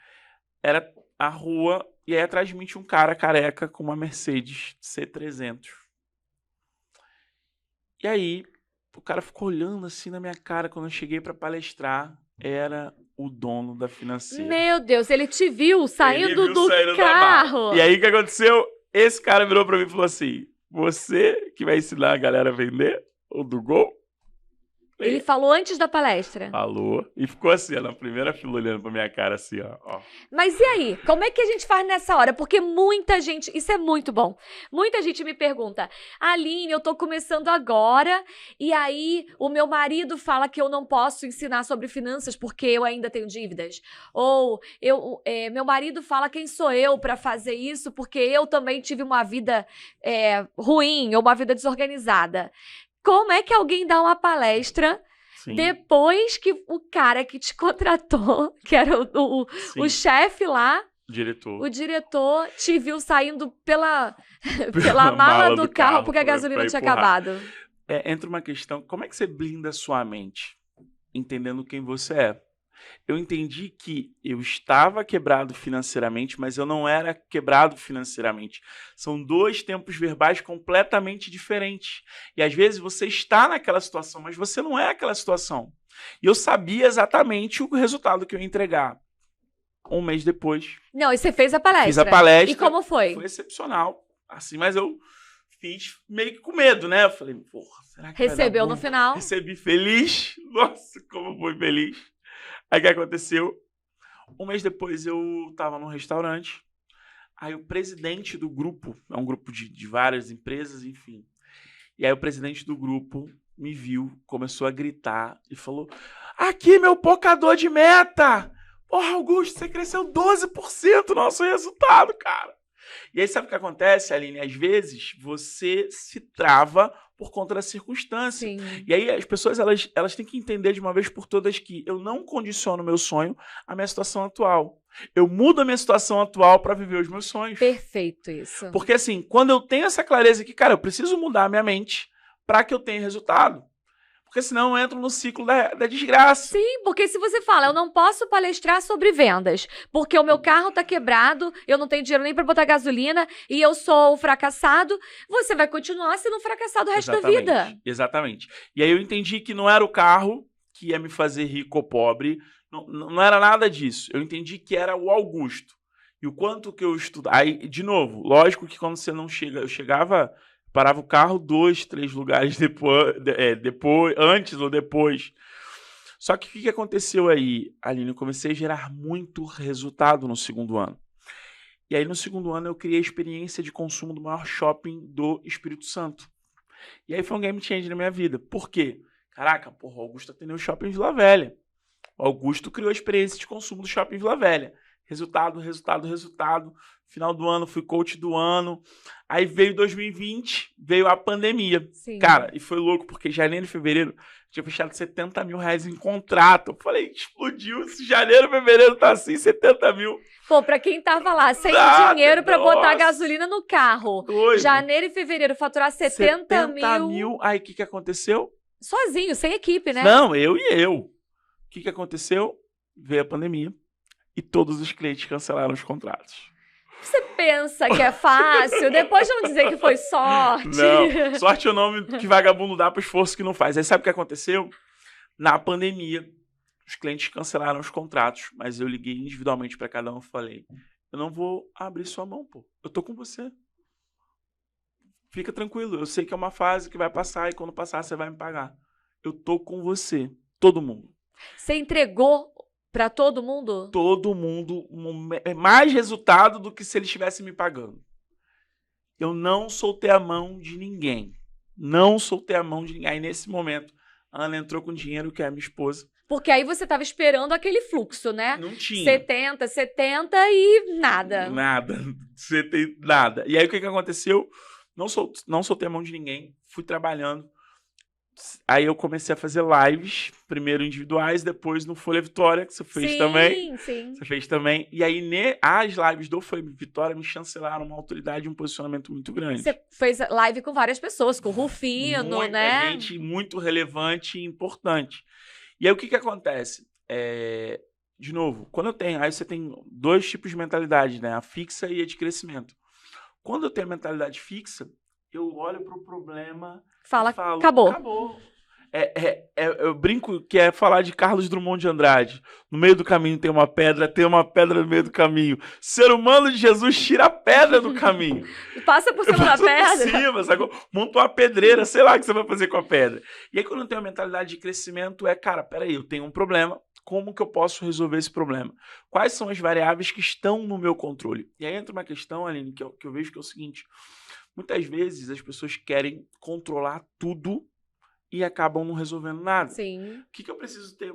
era a rua e aí atrás de mim tinha um cara careca com uma Mercedes C300. E aí, o cara ficou olhando assim na minha cara quando eu cheguei para palestrar. Era o dono da financeira. Meu Deus, ele te viu saindo do carro. E aí, o que aconteceu? Esse cara virou para mim e falou assim, você que vai ensinar a galera a vender o do Gol? Ele falou antes da palestra? Falou. E ficou assim, ó, na primeira fila olhando pra minha cara assim, ó. Mas e aí? Como é que a gente faz nessa hora? Porque muita gente... Isso é muito bom. Muita gente me pergunta, Aline, eu tô começando agora e aí o meu marido fala que eu não posso ensinar sobre finanças porque eu ainda tenho dívidas. Ou meu marido fala quem sou eu pra fazer isso porque eu também tive uma vida ruim ou uma vida desorganizada. Como é que alguém dá uma palestra depois que o cara que te contratou, que era o chefe lá, o diretor te viu saindo pela mala do carro porque a gasolina tinha acabado. Entra uma questão, como é que você blinda a sua mente? Entendendo quem você é. Eu entendi que eu estava quebrado financeiramente, mas eu não era quebrado financeiramente. São dois tempos verbais completamente diferentes. E às vezes você está naquela situação, mas você não é aquela situação. E eu sabia exatamente o resultado que eu ia entregar. Um mês depois. Não, e você fez a palestra? Fiz a palestra. E como foi? Foi excepcional. Assim, mas eu fiz meio que com medo, né? Eu falei, porra, será que recebeu no final? Recebi feliz. Nossa, como foi feliz. Aí o que aconteceu? Um mês depois eu tava num restaurante. Aí o presidente do grupo, é um grupo de várias empresas, enfim. E aí o presidente do grupo me viu, começou a gritar e falou: aqui, meu pocador de meta! Porra, Augusto, você cresceu 12% no nosso resultado, cara. E aí sabe o que acontece, Aline? Às vezes você se trava por conta da circunstância. Sim. E aí as pessoas elas têm que entender de uma vez por todas que eu não condiciono meu sonho à minha situação atual. Eu mudo a minha situação atual para viver os meus sonhos. Perfeito isso. Porque assim, quando eu tenho essa clareza que, cara, eu preciso mudar a minha mente para que eu tenha resultado. Porque senão eu entro no ciclo da desgraça. Sim, porque se você fala, eu não posso palestrar sobre vendas, porque o meu carro tá quebrado, eu não tenho dinheiro nem para botar gasolina e eu sou fracassado, você vai continuar sendo um fracassado o resto da vida. Exatamente. E aí eu entendi que não era o carro que ia me fazer rico ou pobre, não era nada disso. Eu entendi que era o Augusto. E o quanto que eu estudava. Aí, de novo, lógico que quando você não chega, eu chegava... Parava o carro 2, 3 lugares depois, antes ou depois. Só que o que aconteceu aí, Aline? Eu comecei a gerar muito resultado no segundo ano. E aí no segundo ano eu criei a experiência de consumo do maior shopping do Espírito Santo. E aí foi um game changer na minha vida. Por quê? Caraca, porra, o Augusto atendeu o shopping Vila Velha. O Augusto criou a experiência de consumo do shopping Vila Velha. Resultado. Final do ano, fui coach do ano. Aí veio 2020, veio a pandemia. Sim. Cara, e foi louco, porque janeiro e fevereiro tinha fechado 70 mil reais em contrato. Eu falei, explodiu. Se janeiro e fevereiro tá assim, 70 mil. Pô, pra quem tava lá sem dinheiro pra botar gasolina no carro. Doido. Janeiro e fevereiro faturar 70 mil. Aí o que aconteceu? Sozinho, sem equipe, né? Não, eu. O que aconteceu? Veio a pandemia e todos os clientes cancelaram os contratos. Você pensa que é fácil, depois vão dizer que foi sorte. Não, sorte é o nome que vagabundo dá para esforço que não faz. Aí sabe o que aconteceu? Na pandemia, os clientes cancelaram os contratos, mas eu liguei individualmente para cada um e falei, eu não vou abrir sua mão, pô. Eu tô com você. Fica tranquilo, eu sei que é uma fase que vai passar e quando passar você vai me pagar. Eu tô com você, todo mundo. Você entregou pra todo mundo? Todo mundo. Mais resultado do que se eles estivessem me pagando. Eu não soltei a mão de ninguém. Aí nesse momento, a Ana entrou com dinheiro, que é a minha esposa. Porque aí você tava esperando aquele fluxo, né? Não tinha. 70 e nada. Nada. E aí o que aconteceu? Não soltei a mão de ninguém. Fui trabalhando. Aí eu comecei a fazer lives, primeiro individuais, depois no Folha Vitória, que você fez também. Sim. Você fez também. E aí as lives do Folha Vitória me chancelaram uma autoridade e um posicionamento muito grande. Você fez live com várias pessoas, com o Rufino, né? Muita gente muito relevante e importante. E aí o que acontece? De novo, quando eu tenho... Aí você tem dois tipos de mentalidade, né? A fixa e a de crescimento. Quando eu tenho a mentalidade fixa, eu olho para o problema... Falo, acabou. Eu brinco que é falar de Carlos Drummond de Andrade. No meio do caminho tem uma pedra no meio do caminho. Ser humano de Jesus tira a pedra do caminho. Passa por cima da pedra. Sacou? Monta uma pedreira, sei lá o que você vai fazer com a pedra. E aí quando eu tenho a mentalidade de crescimento cara, peraí, eu tenho um problema. Como que eu posso resolver esse problema? Quais são as variáveis que estão no meu controle? E aí entra uma questão, Aline, que eu vejo que é o seguinte... Muitas vezes as pessoas querem controlar tudo e acabam não resolvendo nada. Sim. O que eu preciso ter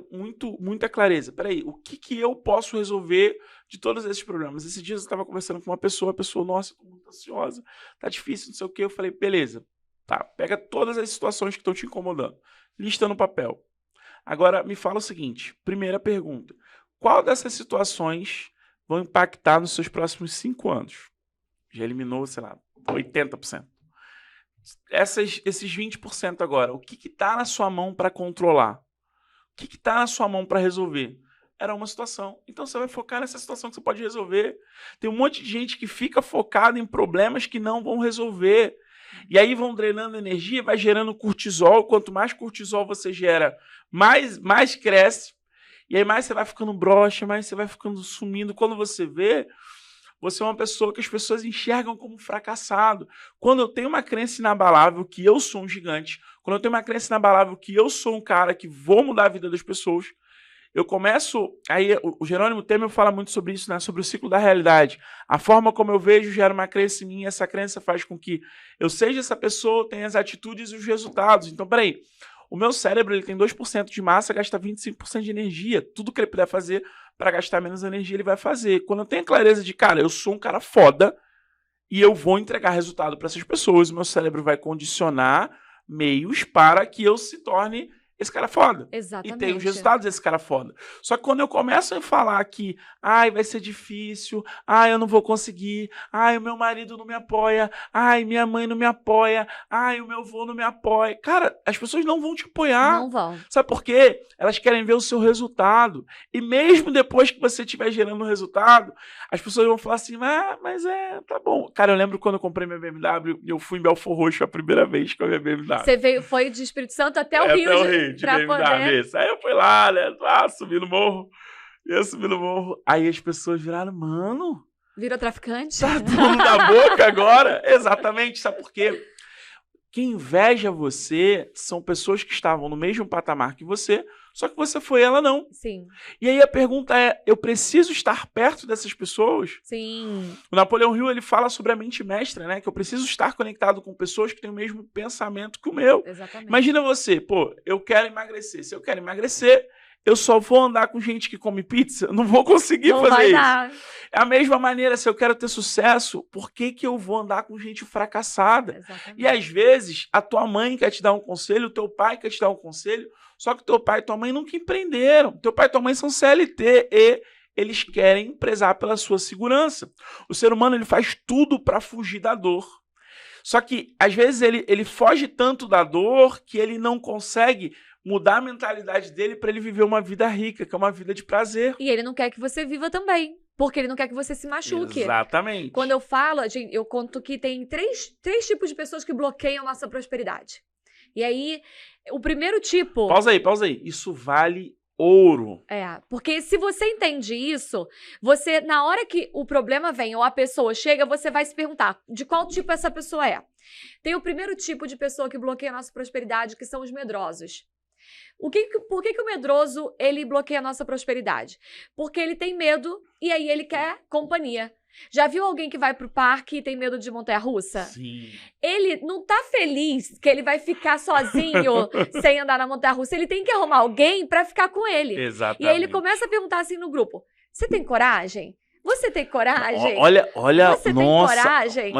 muita clareza? Peraí, o que eu posso resolver de todos esses problemas? Esses dias eu estava conversando com uma pessoa, nossa, eu tô muito ansiosa, tá difícil, não sei o quê. Eu falei, beleza, tá, pega todas as situações que estão te incomodando, lista no papel. Agora, me fala o seguinte, primeira pergunta. Qual dessas situações vão impactar nos seus próximos 5 anos? Já eliminou, sei lá, 80%. Esses 20% agora, o que está na sua mão para controlar? O que está na sua mão para resolver? Era uma situação. Então você vai focar nessa situação que você pode resolver. Tem um monte de gente que fica focada em problemas que não vão resolver. E aí vão drenando energia, vai gerando cortisol. Quanto mais cortisol você gera, mais cresce. E aí mais você vai ficando broxa, mais você vai ficando sumindo. Quando você vê, você é uma pessoa que as pessoas enxergam como fracassado. Quando eu tenho uma crença inabalável que eu sou um gigante, quando eu tenho uma crença inabalável que eu sou um cara que vou mudar a vida das pessoas, eu começo... Aí o Jerônimo Temer fala muito sobre isso, né? Sobre o ciclo da realidade. A forma como eu vejo gera uma crença em mim, e essa crença faz com que eu seja essa pessoa, tenha as atitudes e os resultados. Então, peraí, o meu cérebro ele tem 2% de massa, gasta 25% de energia. Tudo que ele puder fazer para gastar menos energia, ele vai fazer. Quando eu tenho a clareza de, cara, eu sou um cara foda e eu vou entregar resultado para essas pessoas, o meu cérebro vai condicionar meios para que eu se torne esse cara foda. Exatamente. E tem os resultados desse cara foda. Só que quando eu começo a falar que, vai ser difícil, eu não vou conseguir, o meu marido não me apoia, minha mãe não me apoia, o meu avô não me apoia. Cara, as pessoas não vão te apoiar. Não vão. Sabe por quê? Elas querem ver o seu resultado. E mesmo depois que você estiver gerando o resultado, as pessoas vão falar assim, mas tá bom. Cara, eu lembro quando eu comprei minha BMW, eu fui em Belfor Roxo a primeira vez com a minha BMW. Você foi de Espírito Santo até o Rio. De BMW. Aí eu fui lá, né? Subi no morro. Ia subir no morro. Aí as pessoas viraram, mano... Virou traficante? Tá tudo na boca agora? Exatamente. Sabe por quê? Quem inveja você são pessoas que estavam no mesmo patamar que você, só que você foi, ela não. Sim. E aí a pergunta é, eu preciso estar perto dessas pessoas? Sim. O Napoleão Hill, ele fala sobre a mente mestra, né? Que eu preciso estar conectado com pessoas que têm o mesmo pensamento que o meu. Exatamente. Imagina você, eu quero emagrecer. Se eu quero emagrecer, eu só vou andar com gente que come pizza? Não vou conseguir fazer isso. Dar. É a mesma maneira, se eu quero ter sucesso, por que eu vou andar com gente fracassada? Exatamente. E às vezes, a tua mãe quer te dar um conselho, o teu pai quer te dar um conselho, só que teu pai e tua mãe nunca empreenderam. Teu pai e tua mãe são CLT e eles querem prezar pela sua segurança. O ser humano ele faz tudo para fugir da dor. Só que, às vezes, ele foge tanto da dor que ele não consegue mudar a mentalidade dele para ele viver uma vida rica, que é uma vida de prazer. E ele não quer que você viva também, porque ele não quer que você se machuque. Exatamente. Quando eu falo, gente, eu conto que tem três tipos de pessoas que bloqueiam a nossa prosperidade. E aí, o primeiro tipo... Pausa aí. Isso vale ouro. Porque se você entende isso, você, na hora que o problema vem ou a pessoa chega, você vai se perguntar de qual tipo essa pessoa é. Tem o primeiro tipo de pessoa que bloqueia a nossa prosperidade, que são os medrosos. Por que o medroso ele bloqueia a nossa prosperidade? Porque ele tem medo e aí ele quer companhia. Já viu alguém que vai pro parque e tem medo de montanha-russa? Sim. Ele não tá feliz que ele vai ficar sozinho sem andar na montanha-russa. Ele tem que arrumar alguém pra ficar com ele. Exatamente. E aí ele começa a perguntar assim no grupo, você tem coragem? Você tem coragem? Olha, você nossa, tem coragem?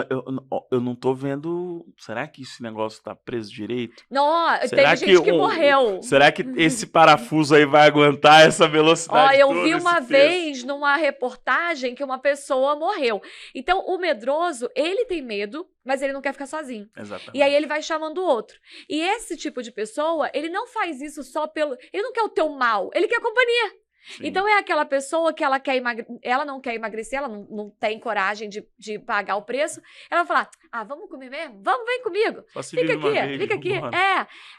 Eu não tô vendo... Será que esse negócio tá preso direito? Não, tem gente que morreu. Será que esse parafuso aí vai aguentar essa velocidade toda? Eu vi uma vez numa reportagem que uma pessoa morreu. Então, o medroso, ele tem medo, mas ele não quer ficar sozinho. Exatamente. E aí ele vai chamando o outro. E esse tipo de pessoa, ele não faz isso só pelo... Ele não quer o teu mal, ele quer companhia. Sim. Então é aquela pessoa que ela não quer emagrecer, ela não tem coragem de pagar o preço. Ela vai falar, vamos comer mesmo? Vem comigo. Fica aqui.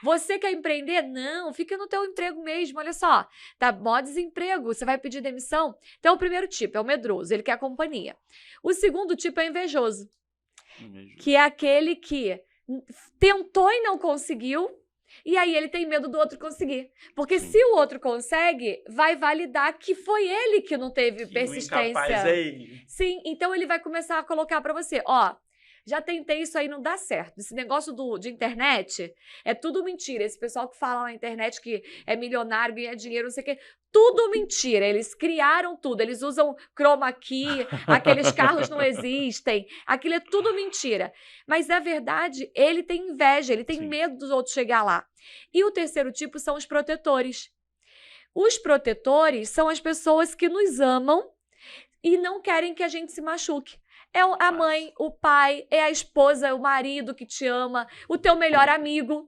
Você quer empreender? Não, fica no teu emprego mesmo, olha só. Tá mó desemprego, você vai pedir demissão? Então o primeiro tipo é o medroso, ele quer companhia. O segundo tipo é o invejoso. Que é aquele que tentou e não conseguiu. E aí ele tem medo do outro conseguir. Porque se o outro consegue, vai validar que foi ele que não teve persistência. Incapaz é ele. Sim, então ele vai começar a colocar pra você, já tentei isso aí, não dá certo. Esse negócio de internet é tudo mentira. Esse pessoal que fala na internet que é milionário, ganha dinheiro, não sei o quê, tudo mentira. Eles criaram tudo. Eles usam chroma key, aqueles carros não existem. Aquilo é tudo mentira. Mas, na verdade, ele tem inveja, ele tem medo dos outros chegar lá. E o terceiro tipo são os protetores. Os protetores são as pessoas que nos amam e não querem que a gente se machuque. É a mãe, o pai, é a esposa, o marido que te ama, o teu melhor amigo.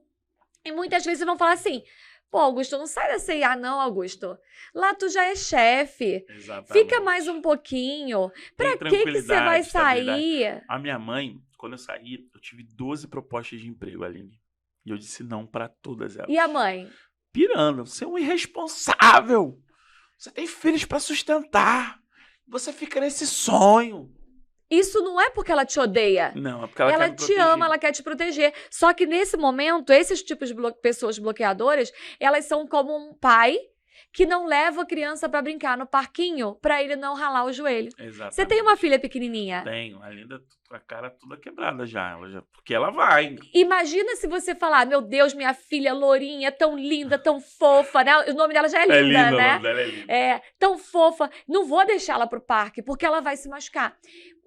E muitas vezes vão falar assim, pô, Augusto, não sai da C&A não, Augusto. Lá tu já é chefe. Exatamente. Fica mais um pouquinho. Pra que você vai sair? A minha mãe, quando eu saí, eu tive 12 propostas de emprego, Aline. E eu disse não pra todas elas. E a mãe? Pirando, você é um irresponsável. Você tem filhos pra sustentar. Você fica nesse sonho. Isso não é porque ela te odeia. Não, é porque ela quer te ama, ela quer te proteger. Só que nesse momento, esses tipos de pessoas bloqueadoras, elas são como um pai que não leva a criança pra brincar no parquinho pra ele não ralar o joelho. Exatamente. Você tem uma filha pequenininha? Tenho. A Linda, a cara toda quebrada já. Porque ela vai. Imagina se você falar, meu Deus, minha filha lourinha, tão linda, tão fofa, né? O nome dela já é linda, né? O nome dela é linda. Tão fofa. Não vou deixá-la pro parque, porque ela vai se machucar.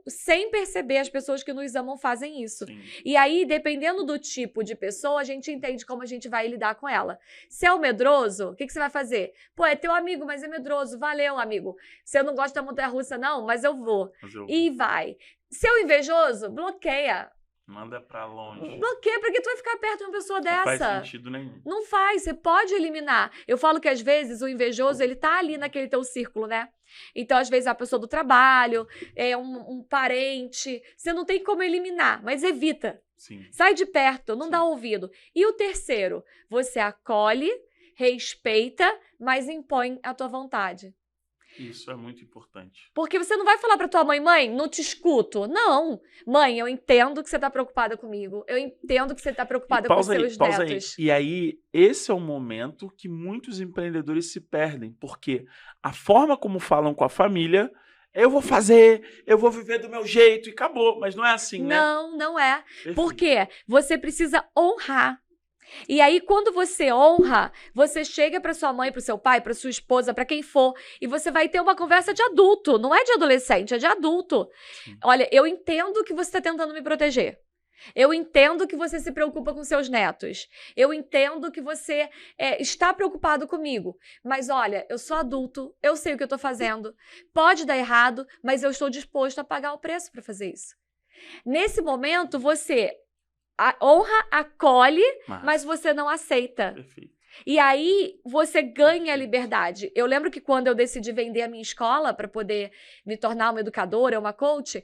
Sem perceber, as pessoas que nos amam fazem isso. Sim. E aí, dependendo do tipo de pessoa, a gente entende como a gente vai lidar com ela. Se é o medroso, o que você vai fazer? Pô, é teu amigo, mas é medroso. Valeu, amigo. Você não gosta da montanha-russa, não? Mas eu vou. E vai. Se é o invejoso, bloqueia. Manda pra longe. Bloqueia, porque tu vai ficar perto de uma pessoa dessa. Não faz sentido nenhum. Não faz, você pode eliminar. Eu falo que às vezes o invejoso, ele tá ali naquele teu círculo, né? Então, às vezes, a pessoa do trabalho, é um parente. Você não tem como eliminar, mas evita. Sim. Sai de perto, não dá ouvido. E o terceiro, você acolhe, respeita, mas impõe a tua vontade. Isso é muito importante. Porque você não vai falar pra tua mãe, mãe, não te escuto. Não. Mãe, eu entendo que você tá preocupada comigo. Eu entendo que você tá preocupada com os seus netos. E aí, esse é o momento que muitos empreendedores se perdem. Porque a forma como falam com a família, eu vou fazer, eu vou viver do meu jeito e acabou. Mas não é assim, né? Não, não é. Por quê? Você precisa honrar. E aí, quando você honra, você chega para sua mãe, para o seu pai, para sua esposa, para quem for, e você vai ter uma conversa de adulto, não é de adolescente, é de adulto. Sim. Olha, eu entendo que você está tentando me proteger. Eu entendo que você se preocupa com seus netos. Eu entendo que você está preocupado comigo. Mas olha, eu sou adulto, eu sei o que eu estou fazendo. Pode dar errado, mas eu estou disposto a pagar o preço para fazer isso. Nesse momento, você honra, acolhe, mas você não aceita. Perfeito. E aí, você ganha a liberdade. Eu lembro que quando eu decidi vender a minha escola para poder me tornar uma educadora, uma coach,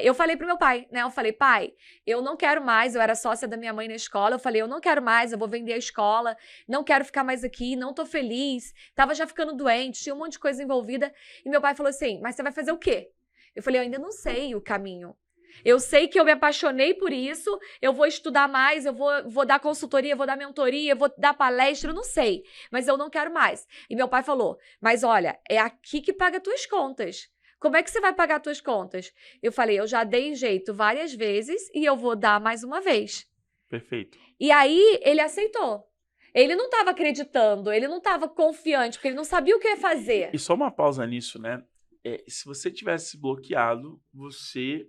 eu falei pro meu pai, né? Eu falei, pai, eu não quero mais, eu era sócia da minha mãe na escola, eu falei, eu não quero mais, eu vou vender a escola, não quero ficar mais aqui, não tô feliz, tava já ficando doente, tinha um monte de coisa envolvida. E meu pai falou assim, mas você vai fazer o quê? Eu falei, eu ainda não sei o caminho. Eu sei que eu me apaixonei por isso, eu vou estudar mais, eu vou dar consultoria, vou dar mentoria, vou dar palestra, eu não sei, mas eu não quero mais. E meu pai falou, mas olha, é aqui que paga tuas contas. Como é que você vai pagar tuas contas? Eu falei, eu já dei jeito várias vezes e eu vou dar mais uma vez. Perfeito. E aí, ele aceitou. Ele não estava acreditando, ele não estava confiante, porque ele não sabia o que ia fazer. E só uma pausa nisso, né? Se você tivesse bloqueado, você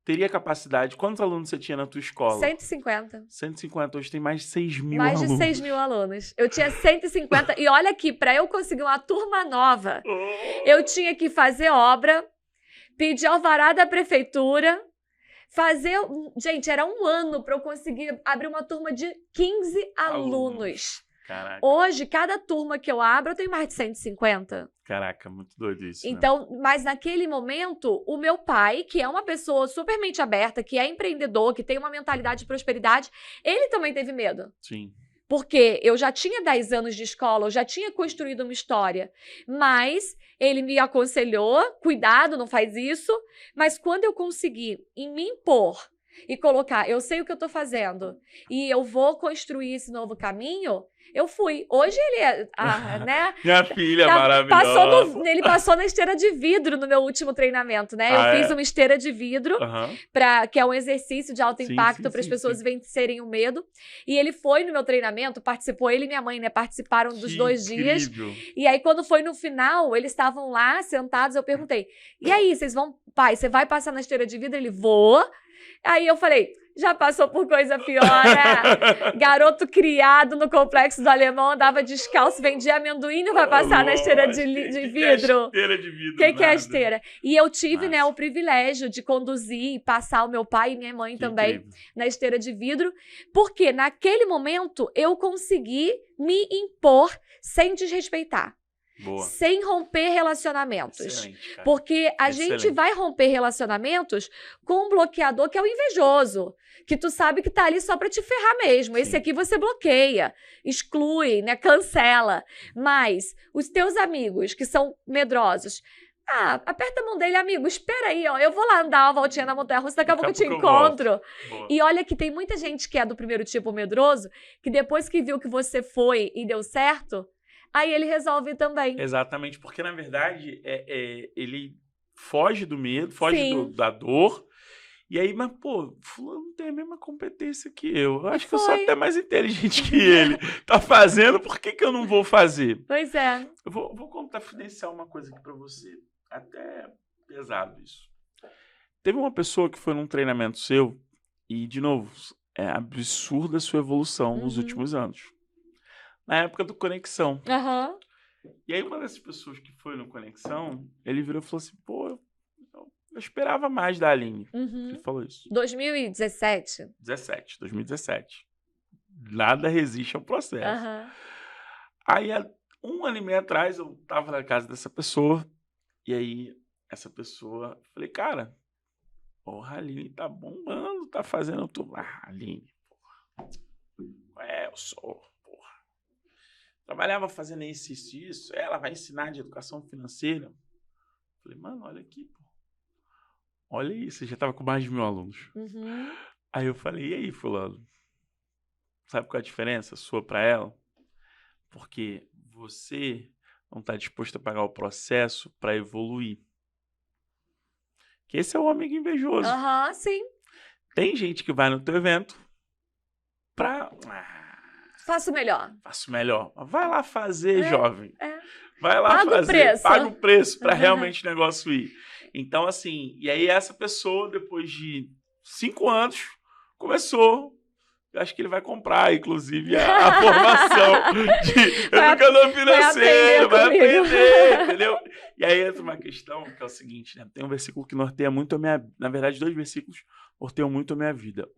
teria capacidade... Quantos alunos você tinha na tua escola? 150. 150. Hoje tem mais de 6 mil mais alunos. Mais de 6 mil alunos. Eu tinha 150. E olha aqui, para eu conseguir uma turma nova, eu tinha que fazer obra, pedir alvará da prefeitura, fazer... Gente, era um ano para eu conseguir abrir uma turma de 15 alunos. Caraca. Hoje, cada turma que eu abro, eu tenho mais de 150. Caraca, muito doido isso. Então, né? Mas naquele momento, o meu pai, que é uma pessoa super mente aberta, que é empreendedor, que tem uma mentalidade de prosperidade, ele também teve medo. Sim. Porque eu já tinha 10 anos de escola, eu já tinha construído uma história. Mas ele me aconselhou, cuidado, não faz isso. Mas quando eu consegui me impor e colocar, eu sei o que eu tô fazendo e eu vou construir esse novo caminho, eu fui. Hoje ele né? Minha filha maravilhosa. Ele passou na esteira de vidro no meu último treinamento, né? Eu fiz uma esteira de vidro, que é um exercício de alto impacto para as pessoas vencerem o medo. E ele foi no meu treinamento, participou, ele e minha mãe, né? Participaram dos 2 dias. E aí, quando foi no final, eles estavam lá, sentados, eu perguntei, e aí, vocês vão... Pai, você vai passar na esteira de vidro? Ele, vou. Aí eu falei, Já passou por coisa pior, né? Garoto criado no Complexo do Alemão, andava descalço, vendia amendoim, não vai passar na esteira de vidro. Que é esteira de vidro? O que é a esteira? E eu tive, né, o privilégio de conduzir e passar o meu pai e minha mãe também na esteira de vidro, porque naquele momento eu consegui me impor sem desrespeitar. Boa. Sem romper relacionamentos. Excelente, cara. Porque a gente vai romper relacionamentos com um bloqueador que é o invejoso. Que tu sabe que tá ali só pra te ferrar mesmo. Sim. Esse aqui você bloqueia, exclui, né, cancela. Mas os teus amigos que são medrosos, aperta a mão dele, amigo, espera aí, ó, eu vou lá dar uma voltinha na montanha-russa, daqui a pouco eu te encontro. E olha que tem muita gente que é do primeiro tipo medroso, que depois que viu que você foi e deu certo, aí ele resolve também. Exatamente, porque na verdade ele foge do medo, foge da dor. E aí, mas pô, fulano tem a mesma competência que eu. Eu acho que eu sou até mais inteligente que ele. Tá fazendo, por que eu não vou fazer? Pois é. Eu vou confidenciar uma coisa aqui pra você. Até pesado isso. Teve uma pessoa que foi num treinamento seu e, de novo, é absurda a sua evolução nos últimos anos. Na época do Conexão. E aí uma dessas pessoas que foi no Conexão, ele virou e falou assim, pô, eu esperava mais da Aline. Ele falou isso. 2017? 2017. Nada resiste ao processo. Aí, um ano e meio atrás, eu tava na casa dessa pessoa, e aí, essa pessoa, falei, cara, porra, a Aline tá bombando, tá fazendo tudo. Aline, porra. Eu sou... Trabalhava fazendo isso. Ela vai ensinar de educação financeira. Falei, mano, olha aqui, pô. Olha isso, você já tava com mais de 1000 alunos. Aí eu falei, e aí, fulano? Sabe qual é a diferença sua pra ela? Porque você não tá disposto a pagar o processo pra evoluir. Que esse é o amigo invejoso. Sim. Tem gente que vai no teu evento pra... Faço melhor. Vai lá fazer, jovem. Vai lá paga fazer. O preço. Paga o preço para realmente o negócio ir. Então, assim, e aí essa pessoa, depois de 5 anos, começou. Eu acho que ele vai comprar, inclusive, a formação de educador financeiro. Vai aprender, entendeu? E aí entra uma questão que é o seguinte, né? Tem um versículo que norteia muito a minha... Na verdade, 2 versículos norteiam muito a minha vida.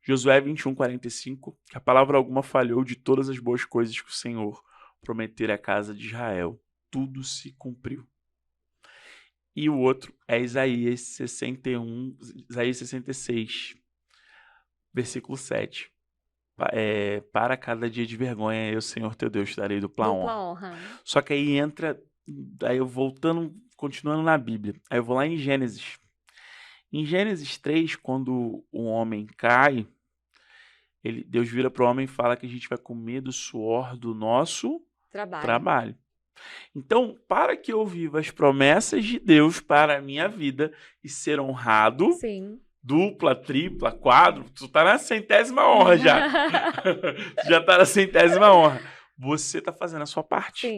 Josué 21:45, que a palavra alguma falhou de todas as boas coisas que o Senhor prometera à casa de Israel. Tudo se cumpriu. E o outro é Isaías 66, versículo 7. Para cada dia de vergonha, eu, Senhor teu Deus, te darei dupla honra. Só que aí entra, aí eu continuando na Bíblia, aí eu vou lá em Gênesis. Em Gênesis 3, quando o homem cai, Deus vira para o homem e fala que a gente vai comer do suor do nosso trabalho. Então, para que eu viva as promessas de Deus para a minha vida e ser honrado, dupla, tripla, quádrupla, tu tá na 100ª honra já. Já tá na 100ª honra. Você tá fazendo a sua parte.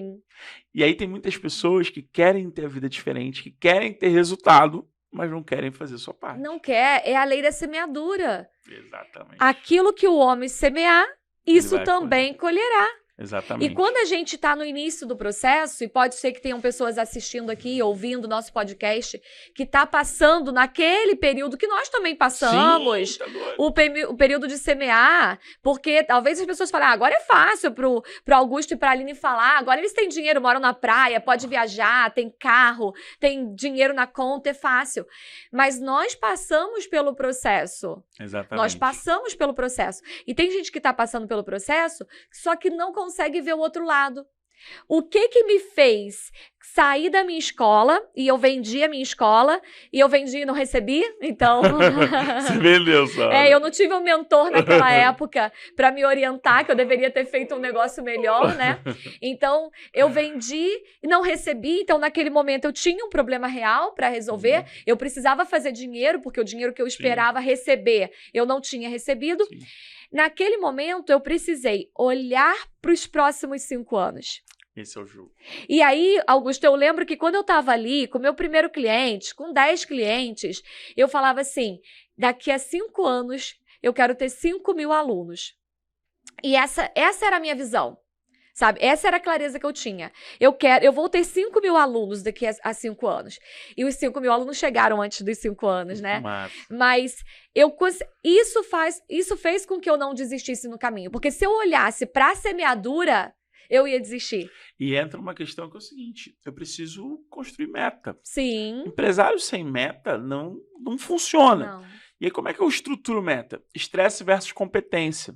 E aí tem muitas pessoas que querem ter a vida diferente, que querem ter resultado, mas não querem fazer a sua parte. Não quer, é a lei da semeadura. Exatamente. Aquilo que o homem semear, isso também colherá. Exatamente. E quando a gente está no início do processo, e pode ser que tenham pessoas assistindo aqui, ouvindo o nosso podcast, que está passando naquele período que nós também passamos, o período de semear, porque talvez as pessoas falem, agora é fácil pro Augusto e pra Aline falar, agora eles têm dinheiro, moram na praia, pode viajar, tem carro, tem dinheiro na conta, é fácil. Mas nós passamos pelo processo. Exatamente. Nós passamos pelo processo. E tem gente que está passando pelo processo, só que não consegue ver o outro lado. O que me fez sair da minha escola, e eu vendi a minha escola, e eu vendi e não recebi, então... Você vendeu só. Eu não tive um mentor naquela época para me orientar, que eu deveria ter feito um negócio melhor, né? Então, eu vendi e não recebi, então naquele momento eu tinha um problema real para resolver, eu precisava fazer dinheiro, porque o dinheiro que eu esperava receber, eu não tinha recebido. Naquele momento, eu precisei olhar para os próximos 5 anos. Esse é o jogo. E aí, Augusto, eu lembro que quando eu estava ali com o meu primeiro cliente, com 10 clientes, eu falava assim, daqui a 5 anos eu quero ter 5.000 alunos. E essa era a minha visão. Sabe? Essa era a clareza que eu tinha. Eu vou ter 5.000 alunos daqui a 5 anos. E os 5.000 alunos chegaram antes dos 5 anos, né? Mas isso fez com que eu não desistisse no caminho. Porque se eu olhasse para a semeadura, eu ia desistir. E entra uma questão que é o seguinte, eu preciso construir meta. Sim. Empresário sem meta não funciona. Não. E aí como é que eu estruturo meta? Estresse versus competência.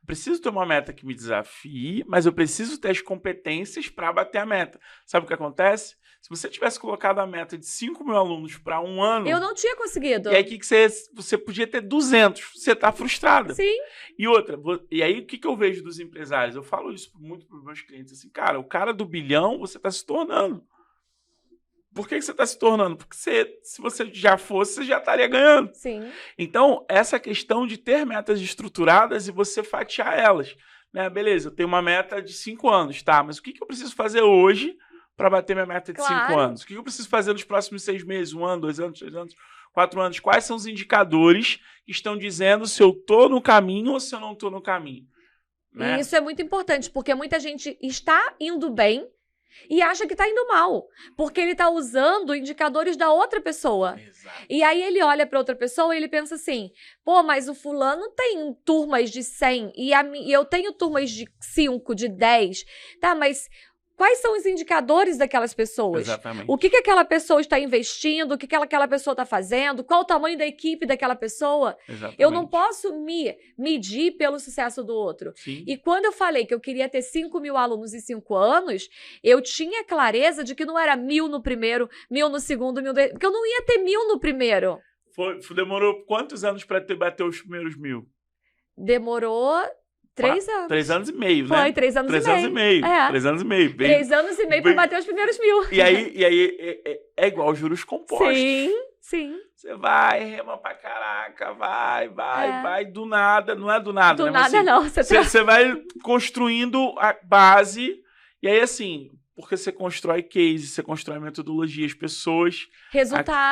Preciso ter uma meta que me desafie, mas eu preciso ter as competências para bater a meta. Sabe o que acontece? Se você tivesse colocado a meta de 5.000 alunos para 1 ano... Eu não tinha conseguido. E aí você podia ter 200. Você está frustrada. Sim. E aí o que eu vejo dos empresários? Eu falo isso muito para os meus clientes. Assim, cara, o cara do bilhão você está se tornando. Por que você está se tornando? Porque se você já fosse, você já estaria ganhando. Sim. Então, essa questão de ter metas estruturadas e você fatiar elas. Né? Beleza, eu tenho uma meta de 5 anos, tá? Mas o que eu preciso fazer hoje para bater minha meta de 5 anos? O que eu preciso fazer nos próximos 6 meses, 1 ano, 2 anos, 3 anos, 4 anos? Quais são os indicadores que estão dizendo se eu estou no caminho ou se eu não estou no caminho? Né? E isso é muito importante, porque muita gente está indo bem, e acha que tá indo mal, porque ele tá usando indicadores da outra pessoa. Exato. E aí ele olha pra outra pessoa e ele pensa assim, pô, mas o fulano tem turmas de 100 e eu tenho turmas de 5, de 10, tá, mas... Quais são os indicadores daquelas pessoas? Exatamente. O que aquela pessoa está investindo? O que aquela pessoa está fazendo? Qual o tamanho da equipe daquela pessoa? Exatamente. Eu não posso me medir pelo sucesso do outro. Sim. E quando eu falei que eu queria ter 5.000 alunos em 5 anos, eu tinha clareza de que não era 1.000 no primeiro, 1.000 no segundo, 1.000... Porque eu não ia ter 1.000 no primeiro. Demorou quantos anos para bater os primeiros 1.000? Demorou... 3 anos. 3 anos e meio, né? Foi, 3 anos e meio. 3 anos e meio. É. 3 anos e meio. 3 anos e meio para bater os primeiros 1.000. E aí é igual juros compostos. Sim. Você vai, rema pra caraca, vai, do nada. Não é do nada, do né? Mas, nada assim, não. Você vai construindo a base, e aí assim... Porque você constrói case, você constrói metodologia, as pessoas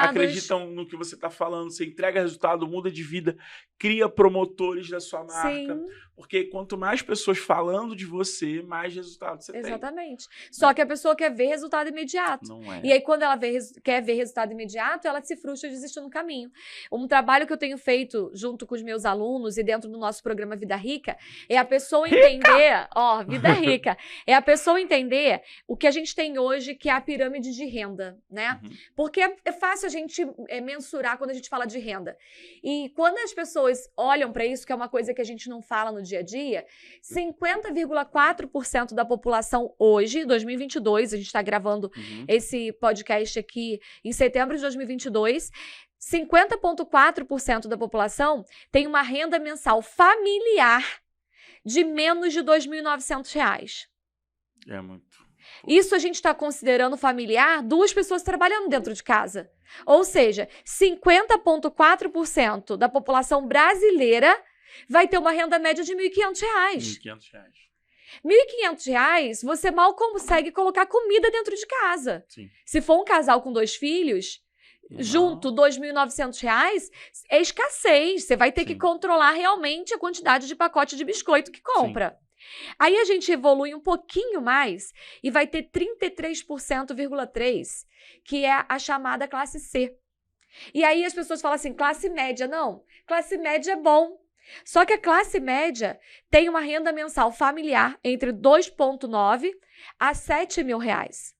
acreditam no que você está falando, você entrega resultado, muda de vida, cria promotores da sua marca. Sim. Porque quanto mais pessoas falando de você, mais resultado você tem. Exatamente. Só que a pessoa quer ver resultado imediato. Não é. E aí, quando ela quer ver resultado imediato, ela se frustra e desiste no caminho. Um trabalho que eu tenho feito junto com os meus alunos e dentro do nosso programa Vida Rica é a pessoa entender... Ó, Vida Rica. É a pessoa entender o que a gente tem hoje, que é a pirâmide de renda, né? Uhum. Porque é fácil a gente mensurar quando a gente fala de renda. E quando as pessoas olham para isso, que é uma coisa que a gente não fala no dia a dia, 50,4% da população hoje, 2022, a gente está gravando esse podcast aqui em setembro de 2022, 50,4% da população tem uma renda mensal familiar de menos de R$ 2.900. É muito. Isso a gente está considerando familiar 2 pessoas trabalhando dentro de casa. Ou seja, 50,4% da população brasileira vai ter uma renda média de R$ 1.500. R$ 1.500. R$ 1.500, você mal consegue colocar comida dentro de casa. Sim. Se for um casal com 2 filhos, junto R$ 2.900, é escassez. Você vai ter que controlar realmente a quantidade de pacote de biscoito que compra. Sim. Aí a gente evolui um pouquinho mais e vai ter 33,3%, que é a chamada classe C. E aí as pessoas falam assim, classe média. Não, classe média é bom. Só que a classe média tem uma renda mensal familiar entre 2,9 a R$ 7.000.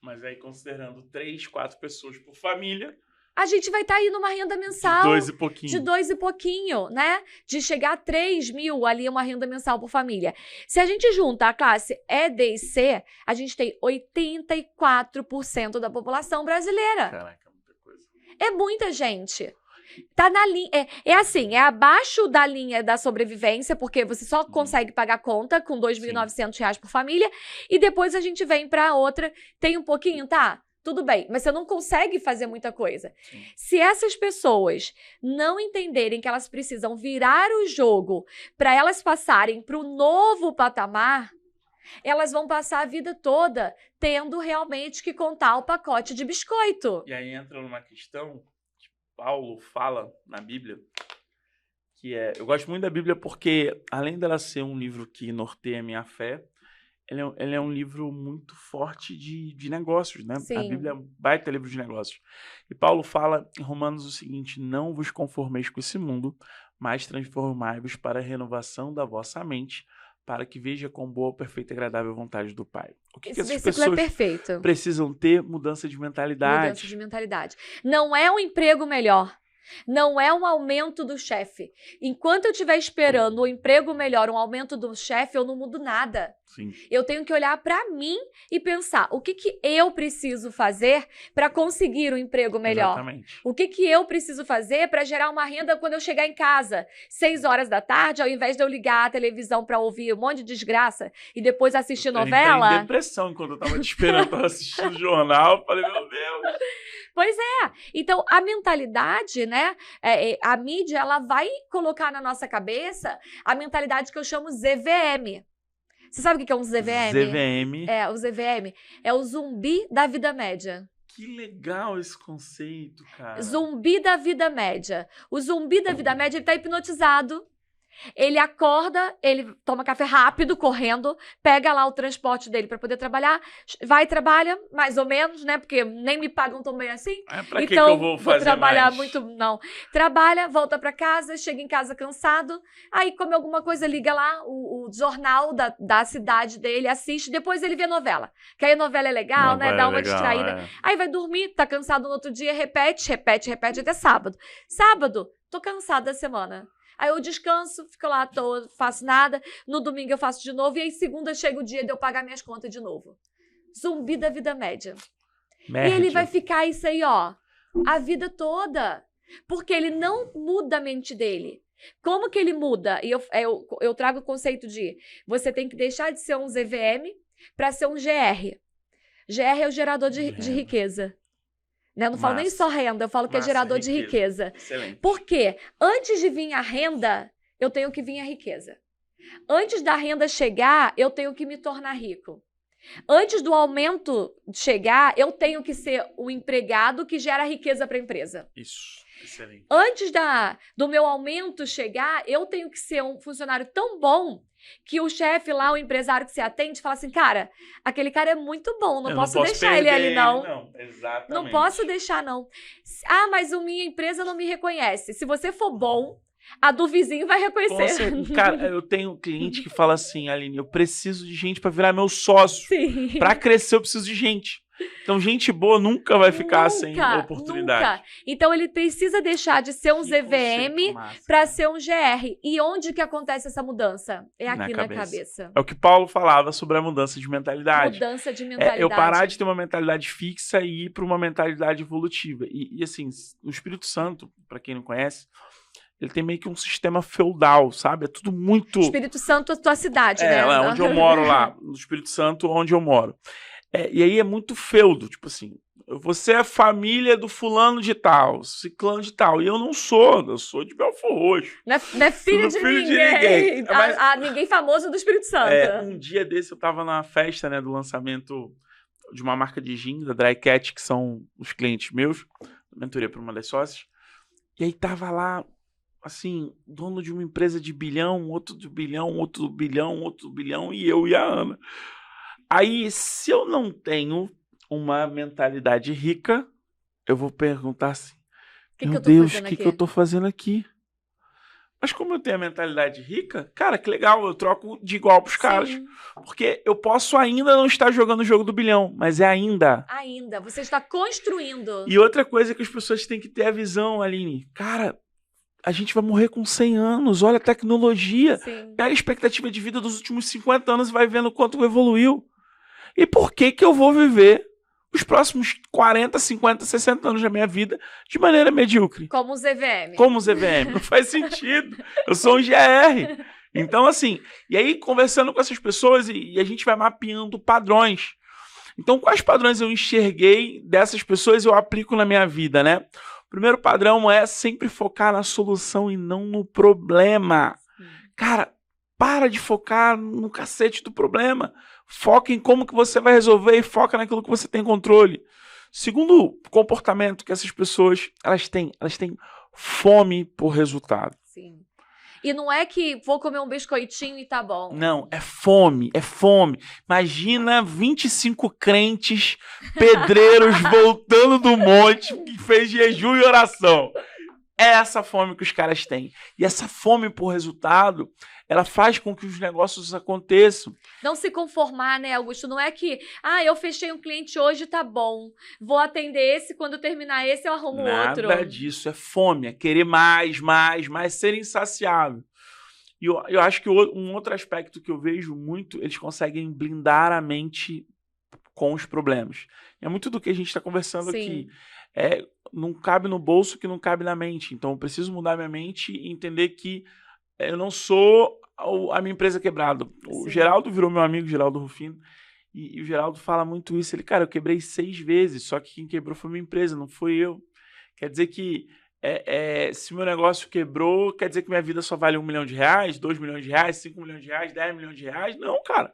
Mas aí, considerando 3, 4 pessoas por família... A gente vai estar aí numa renda mensal... De 2 e pouquinho. De 2 e pouquinho, né? De chegar a 3.000 ali, uma renda mensal por família. Se a gente junta a classe E, D e C, a gente tem 84% da população brasileira. Caraca, muita coisa. É muita gente. Tá na linha... É assim, é abaixo da linha da sobrevivência, porque você só consegue pagar conta com R$ 2.900 por família, e depois a gente vem pra outra, tem um pouquinho, tá? Tudo bem, mas você não consegue fazer muita coisa. Sim. Se essas pessoas não entenderem que elas precisam virar o jogo para elas passarem para o novo patamar, elas vão passar a vida toda tendo realmente que contar o pacote de biscoito. E aí entra numa questão que Paulo fala na Bíblia, Eu gosto muito da Bíblia porque, além dela ser um livro que norteia a minha fé, ele é um livro muito forte de negócios, né? Sim. A Bíblia é um baita livro de negócios. E Paulo fala em Romanos o seguinte: não vos conformeis com esse mundo, mas transformai-vos para a renovação da vossa mente, para que veja quão boa, perfeita e agradável vontade do Pai. O que essas pessoas precisam ter? Mudança de mentalidade. Mudança de mentalidade. Não é um emprego melhor. Não é um aumento do chefe. Enquanto eu estiver esperando um emprego melhor, um aumento do chefe, eu não mudo nada. Sim. Eu tenho que olhar para mim e pensar o que eu preciso fazer para conseguir um emprego melhor. Exatamente. O que eu preciso fazer para gerar uma renda quando eu chegar em casa, 6 horas da tarde, ao invés de eu ligar a televisão para ouvir um monte de desgraça e depois assistir novela. Eu em depressão enquanto eu tava te esperando, tava assistindo o jornal, falei, meu Deus. Pois é. Então, a mentalidade, né? A mídia, ela vai colocar na nossa cabeça a mentalidade que eu chamo ZVM. Você sabe o que é um ZVM? ZVM. O ZVM é o zumbi da vida média. Que legal esse conceito, cara. Zumbi da vida média. O zumbi da vida média, ele tá hipnotizado. Ele acorda, ele toma café rápido, correndo, pega lá o transporte dele para poder trabalhar, vai e trabalha, mais ou menos, né? Porque nem me pagam tão bem assim. Pra que eu vou fazer trabalhar mais? muito, não. Trabalha, volta para casa, chega em casa cansado, aí come alguma coisa, liga lá o jornal da cidade dele, assiste, depois ele vê novela. Que aí a novela é legal, né? Dá uma distraída. Aí vai dormir, tá cansado no outro dia, repete até sábado. Sábado, tô cansado da semana. Aí eu descanso, fico lá à toa, faço nada. No domingo eu faço de novo. E aí segunda chega o dia de eu pagar minhas contas de novo. Zumbi da vida média. E ele vai ficar isso aí, ó, a vida toda. Porque ele não muda a mente dele. Como que ele muda? E eu trago o conceito de você tem que deixar de ser um ZVM para ser um GR. GR é o gerador de riqueza. Né? Eu não falo nem só renda, eu falo que é gerador de riqueza. Excelente. Porque antes de vir a renda, eu tenho que vir a riqueza. Antes da renda chegar, eu tenho que me tornar rico. Antes do aumento chegar, eu tenho que ser o empregado que gera riqueza para a empresa. Isso, excelente. Antes do meu aumento chegar, eu tenho que ser um funcionário tão bom que o chefe lá, o empresário que se atende, fala assim, cara, aquele cara é muito bom, não posso deixar ele ali, não. Não, exatamente. Não posso deixar, não. Ah, mas a minha empresa não me reconhece. Se você for bom, a do vizinho vai reconhecer. Cara, eu tenho um cliente que fala assim, Aline, eu preciso de gente para virar meu sócio. Sim. Para crescer, eu preciso de gente. Então, gente boa nunca vai ficar sem oportunidade. Nunca. Então, ele precisa deixar de ser um ZVM para ser um GR. E onde que acontece essa mudança? É aqui na cabeça. É o que Paulo falava sobre a mudança de mentalidade. Mudança de mentalidade. Eu parar de ter uma mentalidade fixa e ir para uma mentalidade evolutiva. E assim, o Espírito Santo, para quem não conhece, ele tem meio que um sistema feudal, sabe? É tudo muito... Espírito Santo é a tua cidade, né? É, onde eu moro lá. No Espírito Santo, onde eu moro. E aí é muito feudo, tipo assim, você é família do fulano de tal, ciclano de tal, e eu não sou, eu sou de Belfort Roxo. Não é filho de ninguém. Ninguém famoso do Espírito Santo. Um dia desse eu tava na festa, né, do lançamento de uma marca de gin, da Dry Cat, que são os clientes meus, mentoria para uma das sócias, e aí tava lá, assim, dono de uma empresa de bilhão, outro de bilhão, outro bilhão, outro bilhão, e eu e a Ana. Aí, se eu não tenho uma mentalidade rica, eu vou perguntar assim, meu Deus, o que eu tô fazendo aqui? Mas como eu tenho a mentalidade rica, cara, que legal, eu troco de igual pros caras. Porque eu posso ainda não estar jogando o jogo do bilhão, mas é ainda. Ainda, você está construindo. E outra coisa que as pessoas têm que ter a visão, Aline, cara, a gente vai morrer com 100 anos, olha a tecnologia. Sim. Pega a expectativa de vida dos últimos 50 anos e vai vendo o quanto evoluiu. E por que eu vou viver os próximos 40, 50, 60 anos da minha vida de maneira medíocre? Como ZVM. Como ZVM. Não faz sentido. Eu sou um GR. Então, assim, e aí conversando com essas pessoas e a gente vai mapeando padrões. Então, quais padrões eu enxerguei dessas pessoas eu aplico na minha vida, né? O primeiro padrão é sempre focar na solução e não no problema. Cara, para de focar no cacete do problema. Foca em como que você vai resolver e foca naquilo que você tem controle. Segundo comportamento que essas pessoas elas têm fome por resultado. Sim. E não é que vou comer um biscoitinho e tá bom. Não, é fome, é fome. Imagina 25 crentes, pedreiros voltando do monte, que fez jejum e oração. É essa fome que os caras têm. E essa fome por resultado, ela faz com que os negócios aconteçam. Não se conformar, né, Augusto? Não é que, eu fechei um cliente hoje, tá bom. Vou atender esse, quando terminar esse eu arrumo outro. Nada disso, é fome, é querer mais, ser insaciável. E eu acho que um outro aspecto que eu vejo muito, eles conseguem blindar a mente com os problemas. É muito do que a gente está conversando aqui. Não cabe no bolso que não cabe na mente. Então eu preciso mudar minha mente e entender que eu não sou a minha empresa quebrada. O Geraldo virou meu amigo, Geraldo Rufino, e o Geraldo fala muito isso. Ele, cara, eu quebrei 6 vezes, só que quem quebrou foi minha empresa, não foi eu. Quer dizer que se meu negócio quebrou, quer dizer que minha vida só vale R$1 milhão, R$2 milhões, R$5 milhões, R$10 milhões? Não, cara.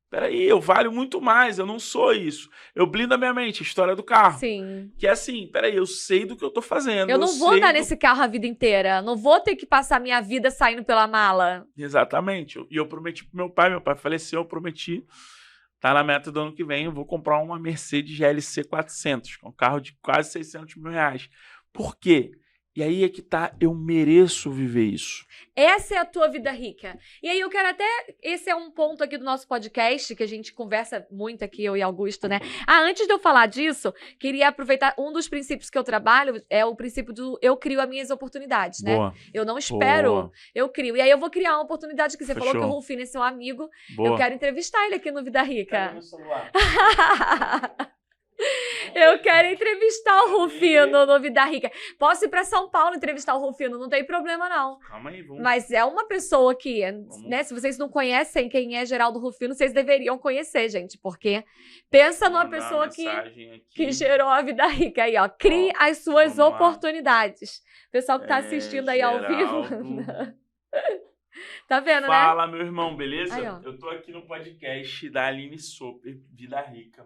Peraí, eu valho muito mais, eu não sou isso. Eu blindo a minha mente, a história do carro. Sim. Que é assim, peraí, eu sei do que eu tô fazendo. Eu não vou andar nesse carro a vida inteira. Não vou ter que passar minha vida saindo pela mala. Exatamente. E eu prometi pro meu pai faleceu, eu prometi, tá na meta do ano que vem, eu vou comprar uma Mercedes GLC 400, que é um carro de quase R$600 mil. Por quê? E aí é que tá, eu mereço viver isso. Essa é a tua vida rica. E aí eu quero até, esse é um ponto aqui do nosso podcast, que a gente conversa muito aqui, eu e Augusto, né? Antes de eu falar disso, queria aproveitar, um dos princípios que eu trabalho é o princípio do eu crio as minhas oportunidades, né? Boa. Eu não espero, eu crio. E aí eu vou criar uma oportunidade que você Fechou. falou que o Rufino é seu amigo. Boa. Eu quero entrevistar ele aqui no Vida Rica. Pega meu celular. Eu quero entrevistar o Rufino no Vida Rica. Posso ir pra São Paulo entrevistar o Rufino, não tem problema não. Calma aí, vamos. Mas é uma pessoa que, né, se vocês não conhecem quem é Geraldo Rufino, vocês deveriam conhecer, gente, porque pensa numa pessoa que gerou a Vida Rica aí, ó. Crie as suas oportunidades. Pessoal que tá assistindo aí ao vivo. Tá vendo, né? Fala, meu irmão, beleza? Aí, eu tô aqui no podcast da Aline Soper, Vida Rica.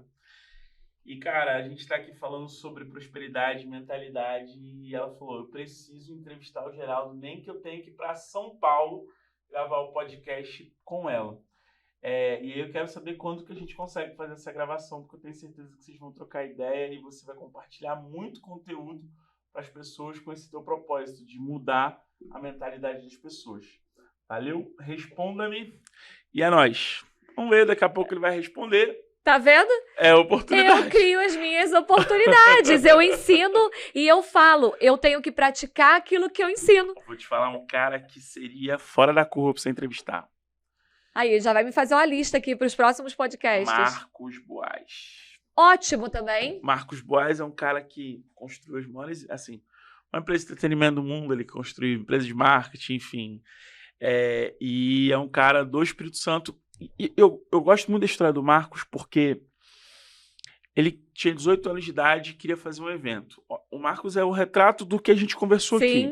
E, cara, a gente tá aqui falando sobre prosperidade, mentalidade, e ela falou, eu preciso entrevistar o Geraldo, nem que eu tenha que ir para São Paulo gravar o podcast com ela. E aí eu quero saber quando que a gente consegue fazer essa gravação, porque eu tenho certeza que vocês vão trocar ideia e você vai compartilhar muito conteúdo para as pessoas com esse teu propósito de mudar a mentalidade das pessoas. Valeu? Responda-me. E é nóis. Vamos ver, daqui a pouco ele vai responder. Tá vendo? É oportunidade. Eu crio as minhas oportunidades. Eu ensino e eu falo. Eu tenho que praticar aquilo que eu ensino. Vou te falar um cara que seria fora da curva pra você entrevistar. Aí, já vai me fazer uma lista aqui para os próximos podcasts. Marcos Boas. Ótimo também. Marcos Boas é um cara que construiu as maiores... Assim, uma empresa de entretenimento do mundo. Ele construiu empresas de marketing, enfim. E é um cara do Espírito Santo. E eu gosto muito da história do Marcos porque ele tinha 18 anos de idade e queria fazer um evento. O Marcos é o retrato do que a gente conversou aqui.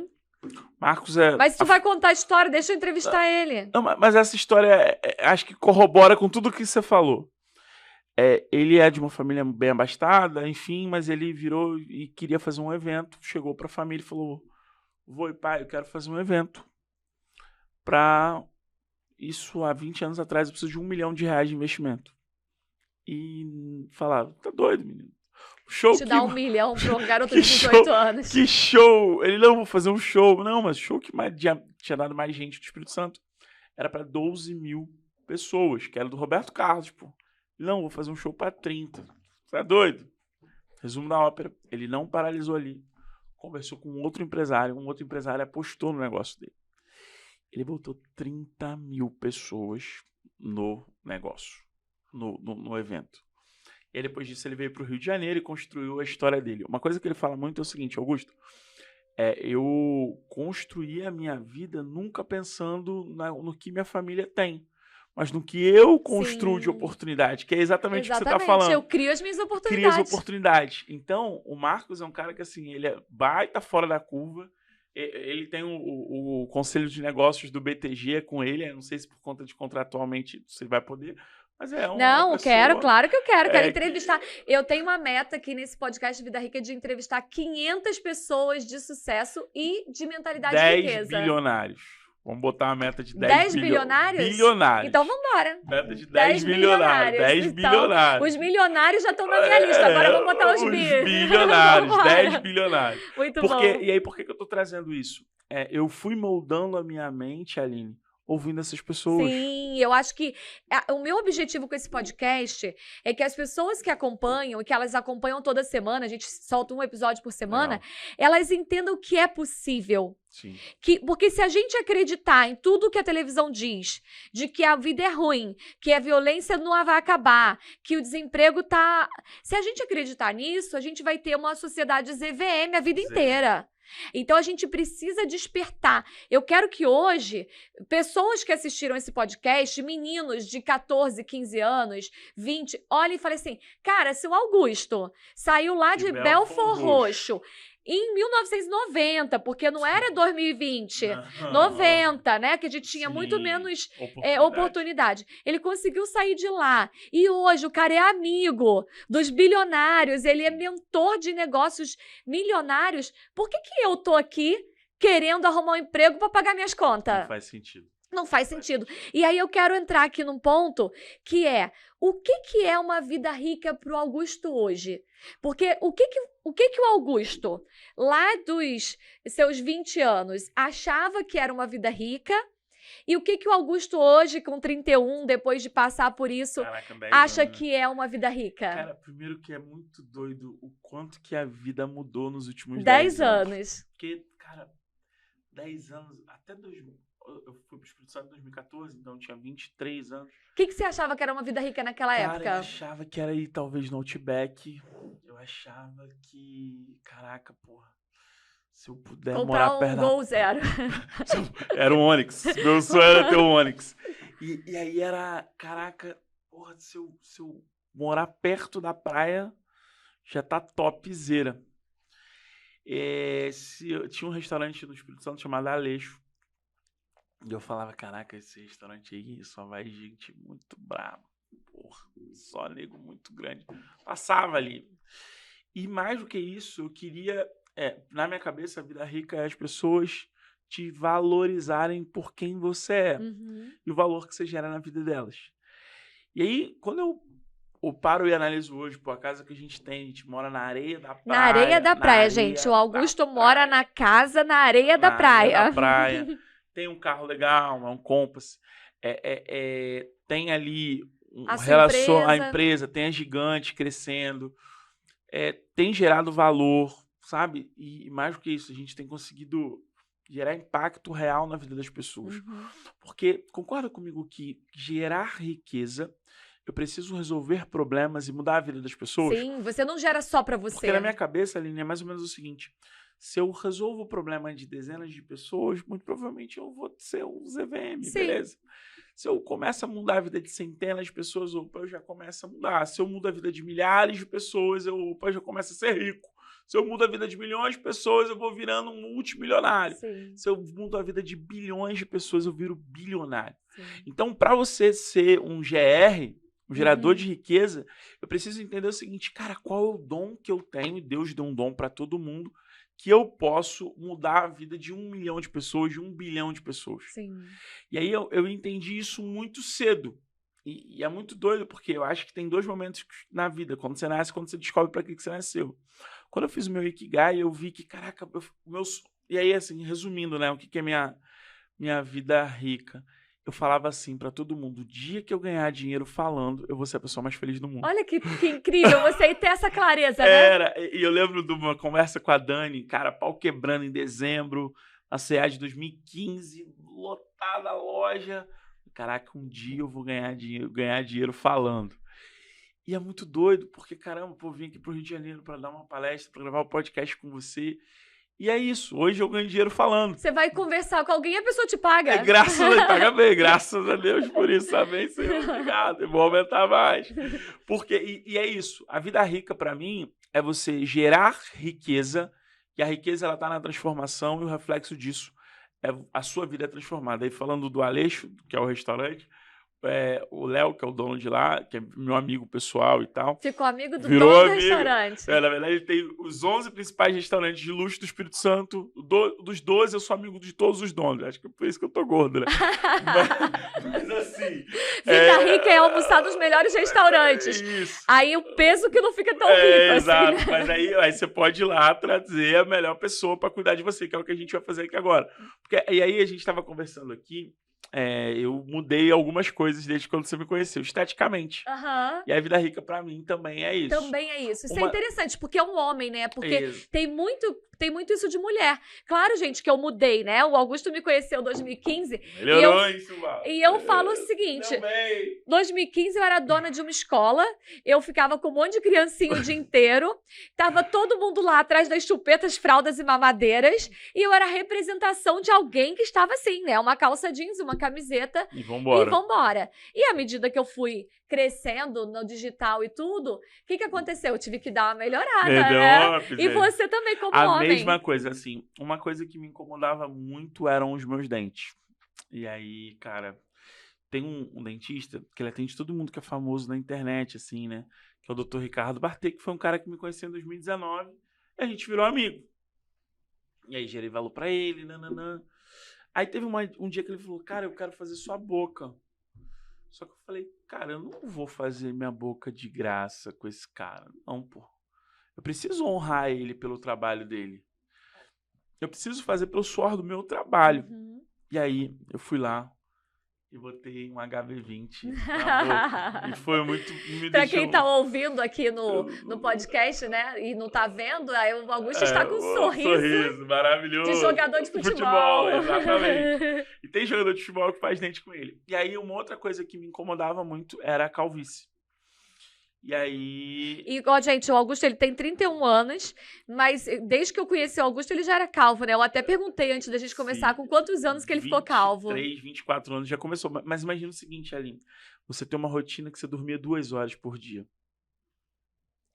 Marcos é... Mas tu vai contar a história, deixa eu entrevistar ele. Não, mas essa história acho que corrobora com tudo que você falou. Ele é de uma família bem abastada, enfim, mas ele virou e queria fazer um evento. Chegou para a família e falou, vô e pai, eu quero fazer um evento para... Isso há 20 anos atrás, eu preciso de R$1 milhão de investimento. E falaram, tá doido, menino. Show te dá R$1 milhão para um garoto de 18 anos. Que show! Ele, não, vou fazer um show. Não, mas show que tinha dado mais gente do Espírito Santo. Era para 12 mil pessoas, que era do Roberto Carlos, pô. Não, vou fazer um show para 30. Você é doido? Resumo da ópera. Ele não paralisou ali. Conversou com um outro empresário apostou no negócio dele. Ele botou 30 mil pessoas no negócio, no evento. E aí, depois disso, ele veio para o Rio de Janeiro e construiu a história dele. Uma coisa que ele fala muito é o seguinte, Augusto, eu construí a minha vida nunca pensando no que minha família tem, mas no que eu construo de oportunidade, que é exatamente o que você está falando. Eu crio as minhas oportunidades. Crio as oportunidades. Então, o Marcos é um cara que, assim, ele baita fora da curva. Ele tem o conselho de negócios do BTG com ele. Não sei se por conta de contratualmente você vai poder, mas Não, quero, claro que eu quero. Quero entrevistar. Eu tenho uma meta aqui nesse podcast Vida Rica de entrevistar 500 pessoas de sucesso e de mentalidade de riqueza. 10 bilionários. Vamos botar uma meta de 10 bilionários? Bilionários. Então vamos embora. Meta de 10 bilionários. 10 então, bilionários. Os milionários já estão na minha lista. Agora vamos botar os bilionários. 10 bilionários. Muito bom. E aí, por que eu tô trazendo isso? Eu fui moldando a minha mente, Aline, ouvindo essas pessoas. Sim, eu acho que o meu objetivo com esse podcast é que as pessoas que acompanham, e que elas acompanham toda semana, a gente solta um episódio por semana, elas entendam que é possível. Sim. Porque se a gente acreditar em tudo que a televisão diz, de que a vida é ruim, que a violência não vai acabar, que o desemprego tá... Se a gente acreditar nisso, a gente vai ter uma sociedade ZVM a vida inteira. Então, a gente precisa despertar. Eu quero que hoje, pessoas que assistiram esse podcast, meninos de 14, 15 anos, 20, olhem e falem assim, cara, seu Augusto saiu lá de Belfort Roxo em 1990, porque não era 2020, 90, né? Que a gente tinha muito menos oportunidade. Ele conseguiu sair de lá. E hoje o cara é amigo dos bilionários, ele é mentor de negócios milionários. Por que eu tô aqui querendo arrumar um emprego para pagar minhas contas? Não faz sentido. Não faz sentido. E aí eu quero entrar aqui num ponto que é, o que é uma vida rica para o Augusto hoje? Porque o que o Augusto, lá dos seus 20 anos, achava que era uma vida rica, e o que o Augusto hoje, com 31, depois de passar por isso, acha que é uma vida rica? Cara, primeiro que é muito doido o quanto que a vida mudou nos últimos 10 anos. Porque, cara, 10 anos, até 2000... Eu fui pro Espírito Santo em 2014, então eu tinha 23 anos. O que você achava que era uma vida rica naquela época? Eu achava que era ir talvez no Outback. Eu achava que... Caraca, porra. Se eu puder morar perto da... Gol zero. Era um Onix. Meu sonho era ter um Onix. E aí era... Caraca, porra, se eu morar perto da praia, já tá topzera. Tinha um restaurante no Espírito Santo chamado Aleixo. E eu falava, caraca, esse restaurante aí só vai gente muito brava. Porra, só nego muito grande. Passava ali. E mais do que isso, eu queria... na minha cabeça, a vida rica é as pessoas te valorizarem por quem você é. Uhum. E o valor que você gera na vida delas. E aí, quando eu paro e analiso hoje, pô, a casa que a gente mora na areia da praia. Na areia da praia, gente. O Augusto mora na casa na areia da praia. Areia da praia. Tem um carro legal, um Compass. Tem ali a empresa, tem a gigante crescendo. Tem gerado valor, sabe? E mais do que isso, a gente tem conseguido gerar impacto real na vida das pessoas. Uhum. Porque, concorda comigo que gerar riqueza, eu preciso resolver problemas e mudar a vida das pessoas? Sim, você não gera só pra você. Porque na minha cabeça, Aline, é mais ou menos o seguinte... Se eu resolvo o problema de dezenas de pessoas, muito provavelmente eu vou ser um ZVM, Sim. beleza? Se eu começo a mudar a vida de centenas de pessoas, opa, eu já começo a mudar. Se eu mudo a vida de milhares de pessoas, eu já começo a ser rico. Se eu mudo a vida de milhões de pessoas, eu vou virando um multimilionário. Sim. Se eu mudo a vida de bilhões de pessoas, eu viro bilionário. Sim. Então, para você ser um GR, um gerador de riqueza, eu preciso entender o seguinte, cara, qual é o dom que eu tenho? E Deus deu um dom para todo mundo, que eu posso mudar a vida de 1 milhão de pessoas, de 1 bilhão de pessoas. Sim. E aí eu entendi isso muito cedo. E é muito doido, porque eu acho que tem 2 momentos na vida, quando você nasce e quando você descobre para que você nasceu. Quando eu fiz o meu Ikigai, eu vi que, caraca, e aí, assim, resumindo, né, o que é minha vida rica. Eu falava assim pra todo mundo, o dia que eu ganhar dinheiro falando, eu vou ser a pessoa mais feliz do mundo. Olha que incrível, você ter essa clareza, né? E eu lembro de uma conversa com a Dani, cara, pau quebrando em dezembro, na CA de 2015, lotada a loja. Caraca, um dia eu vou ganhar dinheiro falando. E é muito doido, porque, caramba, pô, vim aqui pro Rio de Janeiro pra dar uma palestra, pra gravar um podcast com você. E é isso, hoje eu ganho dinheiro falando. Você vai conversar com alguém e a pessoa te paga. Graças a Deus, paga bem, graças a Deus por isso, também, Senhor, obrigado, eu vou aumentar mais. Porque, e é isso, a vida rica para mim é você gerar riqueza, e a riqueza ela tá na transformação, e o reflexo disso é a sua vida é transformada. Aí falando do Aleixo, que é o restaurante, o Léo, que é o dono de lá, que é meu amigo pessoal e tal. Ficou amigo do dono do restaurante. Na verdade, ele tem os 11 principais restaurantes de luxo do Espírito Santo. Dos 12, eu sou amigo de todos os donos. Acho que é por isso que eu tô gordo, né? mas assim... Fica rico e almoçar nos melhores restaurantes. Isso. Aí o peso que não fica tão rico, exato. assim. Mas aí você pode ir lá trazer a melhor pessoa pra cuidar de você, que é o que a gente vai fazer aqui agora. E aí a gente tava conversando aqui, eu mudei algumas coisas desde quando você me conheceu, esteticamente. Uhum. E a Vida Rica, pra mim, também é isso. Também é isso. Isso é interessante, porque é um homem, né? Porque tem muito isso de mulher. Claro, gente, que eu mudei, né? O Augusto me conheceu em 2015. Melhorou isso, Val. E eu falo o seguinte: em 2015 eu era dona de uma escola, eu ficava com um monte de criancinha o dia inteiro, tava todo mundo lá atrás das chupetas, fraldas e mamadeiras, e eu era a representação de alguém que estava assim, né? Uma calça jeans, uma camiseta. E vambora. E à medida que eu fui crescendo no digital e tudo, o que aconteceu? Eu tive que dar uma melhorada, né? E você também, como homem. A mesma coisa, assim, uma coisa que me incomodava muito eram os meus dentes. E aí, cara, tem um dentista que ele atende todo mundo que é famoso na internet, assim, né? Que é o Dr. Ricardo Bartet, que foi um cara que me conheceu em 2019, e a gente virou amigo. E aí gerei valor pra ele, nananã. Aí teve um dia que ele falou, cara, eu quero fazer sua boca. Só que eu falei, cara, eu não vou fazer minha boca de graça com esse cara. Não, pô. Eu preciso honrar ele pelo trabalho dele. Eu preciso fazer pelo suor do meu trabalho. Uhum. E aí, eu fui lá e botei um HB20 na boca. E foi muito... Pra quem tá ouvindo aqui no podcast, né? E não tá vendo, aí o Augusto está com um sorriso maravilhoso. De jogador de futebol. Exatamente. E tem jogador de futebol que faz dente com ele. E aí, uma outra coisa que me incomodava muito era a calvície. E aí... Igual, gente, o Augusto, ele tem 31 anos, mas desde que eu conheci o Augusto, ele já era calvo, né? Eu até perguntei antes da gente começar com quantos anos que ele ficou calvo. 23, 24 anos já começou. Mas imagina o seguinte, Aline, você tem uma rotina que você dormia 2 horas por dia.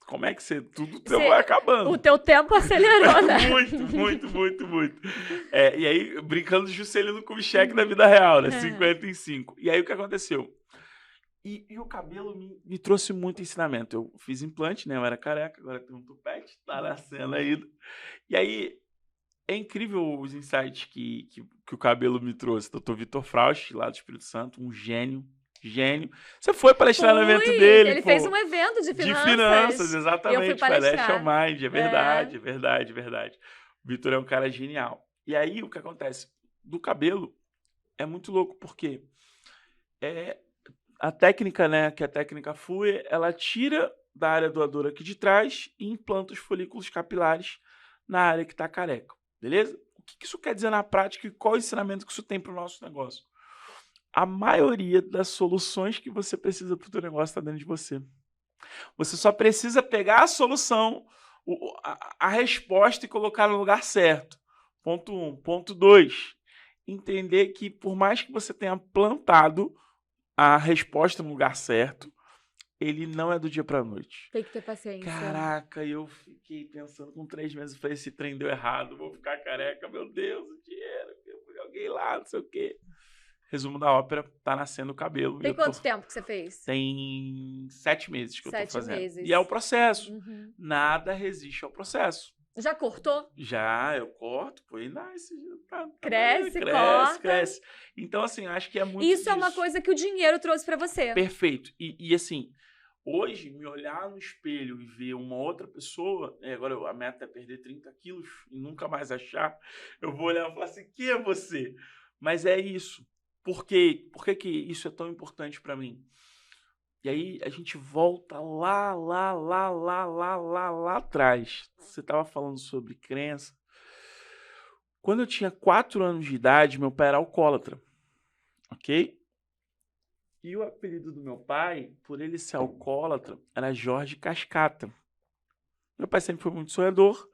Como é que tudo vai acabando? O teu tempo acelerou, né? muito. E aí, brincando de Juscelino Kubitschek na vida real, né? 55. E aí, o que aconteceu? E o cabelo me trouxe muito ensinamento. Eu fiz implante, né? Eu era careca, agora tem um tupete, tá nascendo ainda. E aí, é incrível os insights que o cabelo me trouxe. Dr. Vitor Frausch, lá do Espírito Santo, um gênio. Você foi palestrar no evento dele. Ele fez um evento de finanças. De finanças, exatamente. Eu fui palestrar. Financial Mind, é verdade. O Vitor é um cara genial. E aí, o que acontece? Do cabelo, é muito louco, porque a técnica, né, que é a técnica FUE, ela tira da área doadora aqui de trás e implanta os folículos capilares na área que está careca, beleza? O que isso quer dizer na prática e qual o ensinamento que isso tem para o nosso negócio? A maioria das soluções que você precisa para o teu negócio está dentro de você. Você só precisa pegar a solução, a resposta e colocar no lugar certo. Ponto 1. Ponto 2. Entender que por mais que você tenha plantado a resposta no lugar certo, ele não é do dia pra noite. Tem que ter paciência. Caraca, eu fiquei pensando com 3 meses, eu falei, esse trem deu errado, vou ficar careca, meu Deus, o dinheiro, eu joguei lá, não sei o quê. Resumo da ópera, tá nascendo o cabelo. Tem quanto tempo que você fez? Tem 7 meses que eu tô fazendo. 7 meses. E é o processo. Uhum. Nada resiste ao processo. Já cortou? Já, eu corto, foi nasce. Cresce. Então, assim, acho que é muito Isso é uma coisa que o dinheiro trouxe pra você. Perfeito. E assim, hoje, me olhar no espelho e ver uma outra pessoa, agora a meta é perder 30 quilos e nunca mais achar, eu vou olhar e falar assim, quem é você? Mas é isso. Por quê? Por que isso é tão importante pra mim? E aí a gente volta lá atrás. Você estava falando sobre crença. Quando eu tinha 4 anos de idade, meu pai era alcoólatra. Ok? E o apelido do meu pai, por ele ser alcoólatra, era Jorge Cascata. Meu pai sempre foi muito sonhador,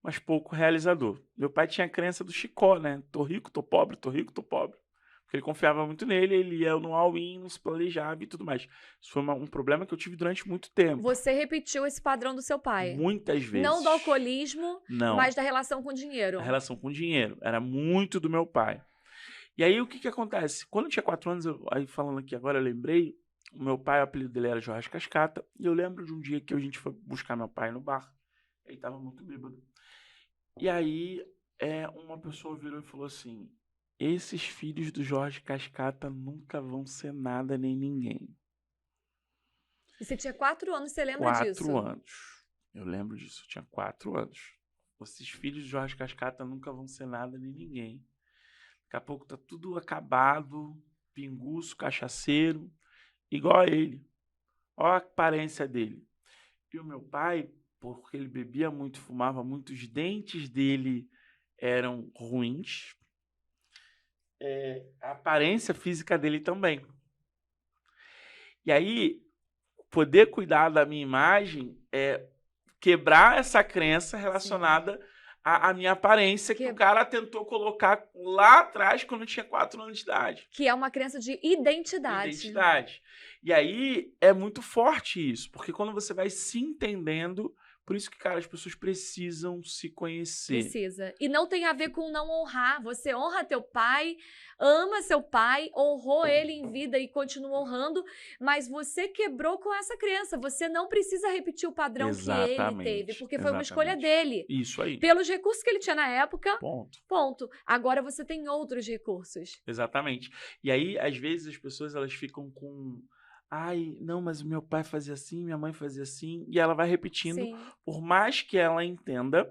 mas pouco realizador. Meu pai tinha a crença do Chicó, né? Tô rico, tô pobre, tô rico, tô pobre. Porque ele confiava muito nele, ele ia no all-in, não se planejava e tudo mais. Isso foi um problema que eu tive durante muito tempo. Você repetiu esse padrão do seu pai? Muitas vezes. Não do alcoolismo, mas da relação com o dinheiro. A relação com o dinheiro. Era muito do meu pai. E aí, o que acontece? Quando eu tinha 4 anos, aí falando aqui agora, eu lembrei, o meu pai, o apelido dele era Jorge Cascata, e eu lembro de um dia que a gente foi buscar meu pai no bar, ele tava muito bêbado. E aí, uma pessoa virou e falou assim, esses filhos do Jorge Cascata nunca vão ser nada nem ninguém. E você tinha 4 anos, você lembra disso? 4 anos. Eu lembro disso, eu tinha 4 anos. Esses filhos de Jorge Cascata nunca vão ser nada nem ninguém. Daqui a pouco tá tudo acabado, pinguço, cachaceiro, igual a ele. Olha a aparência dele. E o meu pai, porque ele bebia muito, fumava muito, os dentes dele eram ruins. A aparência física dele também. E aí, poder cuidar da minha imagem é quebrar essa crença relacionada à minha aparência que o cara tentou colocar lá atrás quando eu tinha 4 anos de idade. Que é uma crença de identidade. Identidade. E aí é muito forte isso, porque quando você vai se entendendo, por isso que, cara, as pessoas precisam se conhecer. Precisa. E não tem a ver com não honrar. Você honra teu pai, ama seu pai, honrou ele em vida e continua honrando, mas você quebrou com essa crença. Você não precisa repetir o padrão que ele teve, porque foi uma escolha dele. Isso aí. Pelos recursos que ele tinha na época. Ponto. Agora você tem outros recursos. Exatamente. E aí, às vezes, as pessoas elas ficam com... Ai, não, mas o meu pai fazia assim, minha mãe fazia assim, e ela vai repetindo, por mais que ela entenda.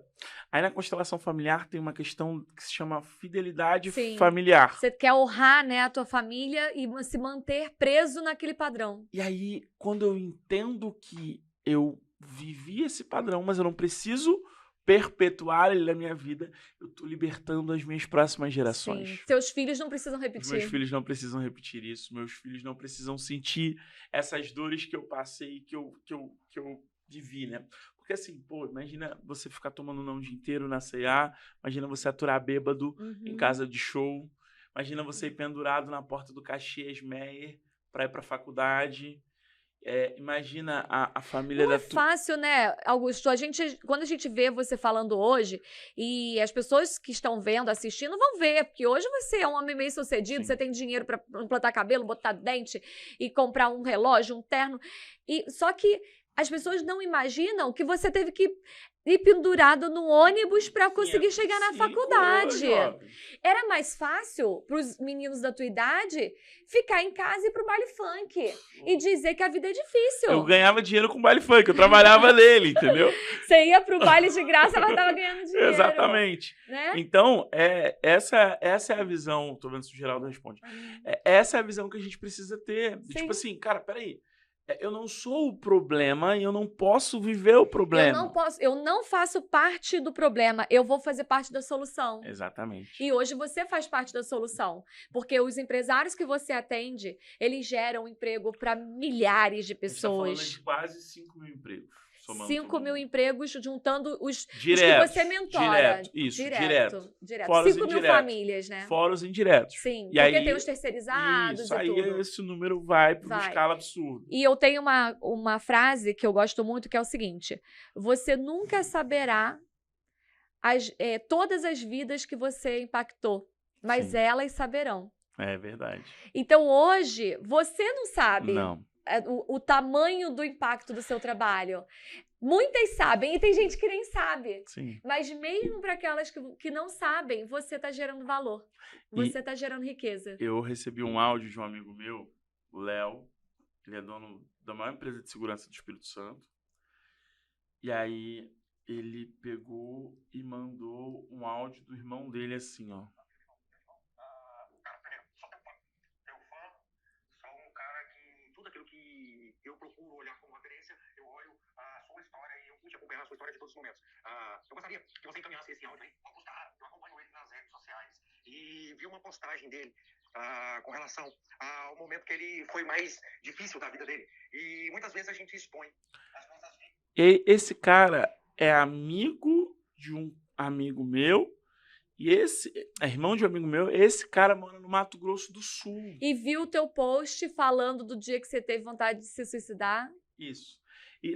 Aí na constelação familiar tem uma questão que se chama fidelidade familiar. Você quer honrar, né, a tua família e se manter preso naquele padrão. E aí, quando eu entendo que eu vivi esse padrão, mas eu não preciso perpetuar ele na minha vida, eu tô libertando as minhas próximas gerações. Sim. Seus filhos não precisam repetir. Meus filhos não precisam repetir isso. Meus filhos não precisam sentir essas dores que eu passei, que eu vivi, né? Porque assim, pô, imagina você ficar tomando não o dia inteiro na C&A, imagina você aturar bêbado em casa de show, imagina você ir pendurado na porta do Caxias Meyer pra ir pra faculdade. Imagina a família não é fácil, né, Augusto? Quando a gente vê você falando hoje, e as pessoas que estão vendo, assistindo, vão ver, porque hoje você é um homem bem sucedido, você tem dinheiro para implantar cabelo, botar dente e comprar um relógio, um terno. Só que as pessoas não imaginam que você teve que ir pendurado no ônibus para conseguir chegar na faculdade. Era mais fácil para os meninos da tua idade ficar em casa e ir pro baile funk e dizer que a vida é difícil. Eu ganhava dinheiro com baile funk, eu trabalhava nele, entendeu? Você ia pro baile de graça, mas tava ganhando dinheiro. Exatamente. Né? Então, essa é a visão, tô vendo se o Geraldo responde, essa é a visão que a gente precisa ter. Tipo assim, cara, peraí. Eu não sou o problema e eu não posso viver o problema. Eu não faço parte do problema, eu vou fazer parte da solução. Exatamente. E hoje você faz parte da solução, porque os empresários que você atende, eles geram emprego para milhares de pessoas. A gente tá falando de quase 5 mil empregos. 5 mil empregos, juntando os que você mentora. Direto. 5 mil famílias, né? Fora os indiretos. Sim, e porque aí, tem os terceirizados isso, e aí tudo. Esse número vai para uma escala absurda. E eu tenho uma frase que eu gosto muito, que é o seguinte: você nunca saberá todas as vidas que você impactou, mas elas saberão. É verdade. Então, hoje, você não sabe. Não. O tamanho do impacto do seu trabalho. Muitas sabem, e tem gente que nem sabe. Sim. Mas mesmo para aquelas que não sabem, você está gerando valor. Você está gerando riqueza. Eu recebi um áudio de um amigo meu, o Léo. Ele é dono da maior empresa de segurança do Espírito Santo. E aí ele pegou e mandou um áudio do irmão dele assim, ó. Eu procuro olhar como referência, eu olho a sua história e eu pude acompanhar a sua história de todos os momentos. Eu gostaria que você encaminhasse esse áudio aí. Eu acompanho ele nas redes sociais e vi uma postagem dele com relação ao momento que ele foi mais difícil da vida dele. E muitas vezes a gente expõe as nossas vidas. E esse cara é amigo de um amigo meu. E esse é irmão de um amigo meu, esse cara mora no Mato Grosso do Sul. E viu o teu post falando do dia que você teve vontade de se suicidar? Isso.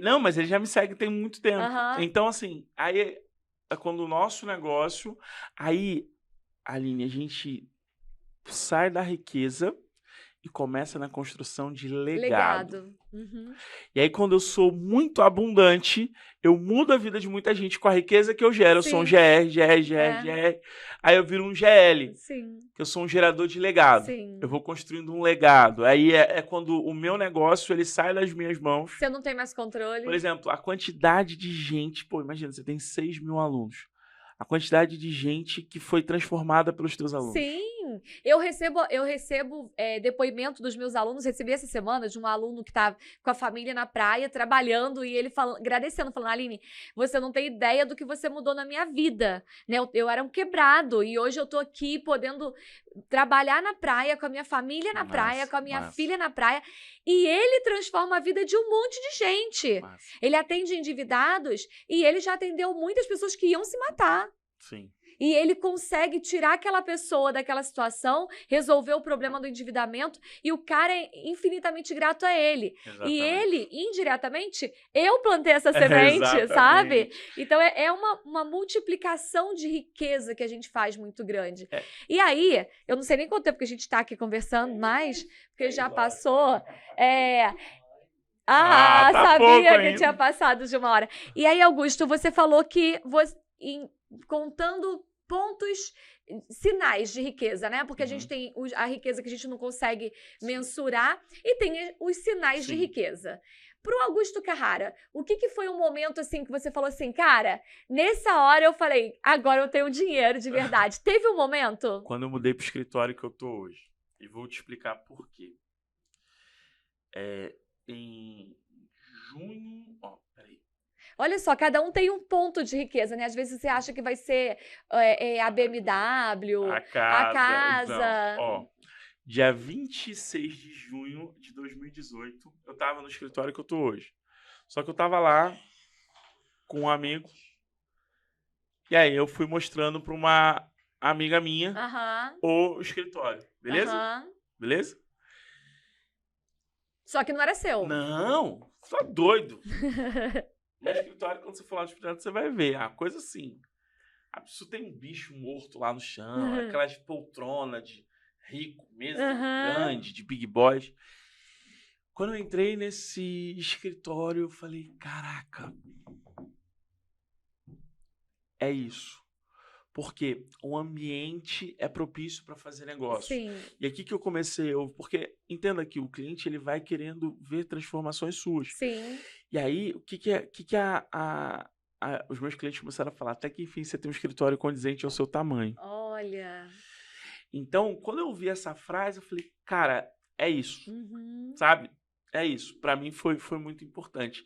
Não, mas ele já me segue tem muito tempo. Então, assim, aí é quando o nosso negócio... Aí, Aline, a gente Tu sai da riqueza e começa na construção de legado. Uhum. E aí, quando eu sou muito abundante, eu mudo a vida de muita gente com a riqueza que eu gero. Sim. Eu sou um GR. Aí eu viro um GL. Sim. Que eu sou um gerador de legado. Sim. Eu vou construindo um legado. Aí é quando o meu negócio ele sai das minhas mãos. Você não tem mais controle. Por exemplo, a quantidade de gente... Pô, imagina, você tem 6 mil alunos. A quantidade de gente que foi transformada pelos teus alunos. Sim, eu recebo depoimento dos meus alunos. Recebi essa semana de um aluno que tá com a família na praia, trabalhando, e ele agradecendo, falando: Aline, você não tem ideia do que você mudou na minha vida, né? Eu era um quebrado, e hoje eu tô aqui podendo trabalhar na praia, com a minha família na praia, com a minha filha na praia, e ele transforma a vida de um monte de gente. Ele atende endividados, e ele já atendeu muitas pessoas que iam se matar. Sim. E ele consegue tirar aquela pessoa daquela situação, resolver o problema do endividamento, e o cara é infinitamente grato a ele. Exatamente. E ele, indiretamente, eu plantei essa semente, sabe? Então é uma multiplicação de riqueza que a gente faz muito grande. E aí, eu não sei nem quanto tempo que a gente está aqui conversando mais, porque já passou. Sabia que tinha passado de 1 hora. E aí, Augusto, você falou que contando pontos, sinais de riqueza, né? Porque a gente tem a riqueza que a gente não consegue mensurar e tem os sinais de riqueza. Pro Augusto Carrara, o que foi um momento assim que você falou assim, cara, nessa hora eu falei, agora eu tenho dinheiro de verdade. Teve um momento? Quando eu mudei pro escritório que eu tô hoje. E vou te explicar por quê. Em junho... peraí. Olha só, cada um tem um ponto de riqueza, né? Às vezes você acha que vai ser a BMW, a casa. Então, dia 26 de junho de 2018, eu tava no escritório que eu tô hoje. Só que eu tava lá com um amigo. E aí eu fui mostrando pra uma amiga minha o escritório. Beleza? Beleza? Só que não era seu. Não, você tá doido. No escritório, quando você for lá no escritório, você vai ver. A coisa assim. A pessoa tem um bicho morto lá no chão, aquelas poltronas de rico, mesa grande, de big boys. Quando eu entrei nesse escritório, eu falei, caraca, é isso. Porque o ambiente é propício para fazer negócio. Sim. E aqui que eu comecei, porque entenda que o cliente ele vai querendo ver transformações suas. Sim. E aí, o que os meus clientes começaram a falar? Até que, enfim, você tem um escritório condizente ao seu tamanho. Olha. Então, quando eu vi essa frase, eu falei, cara, é isso. Sabe? É isso. Para mim foi muito importante.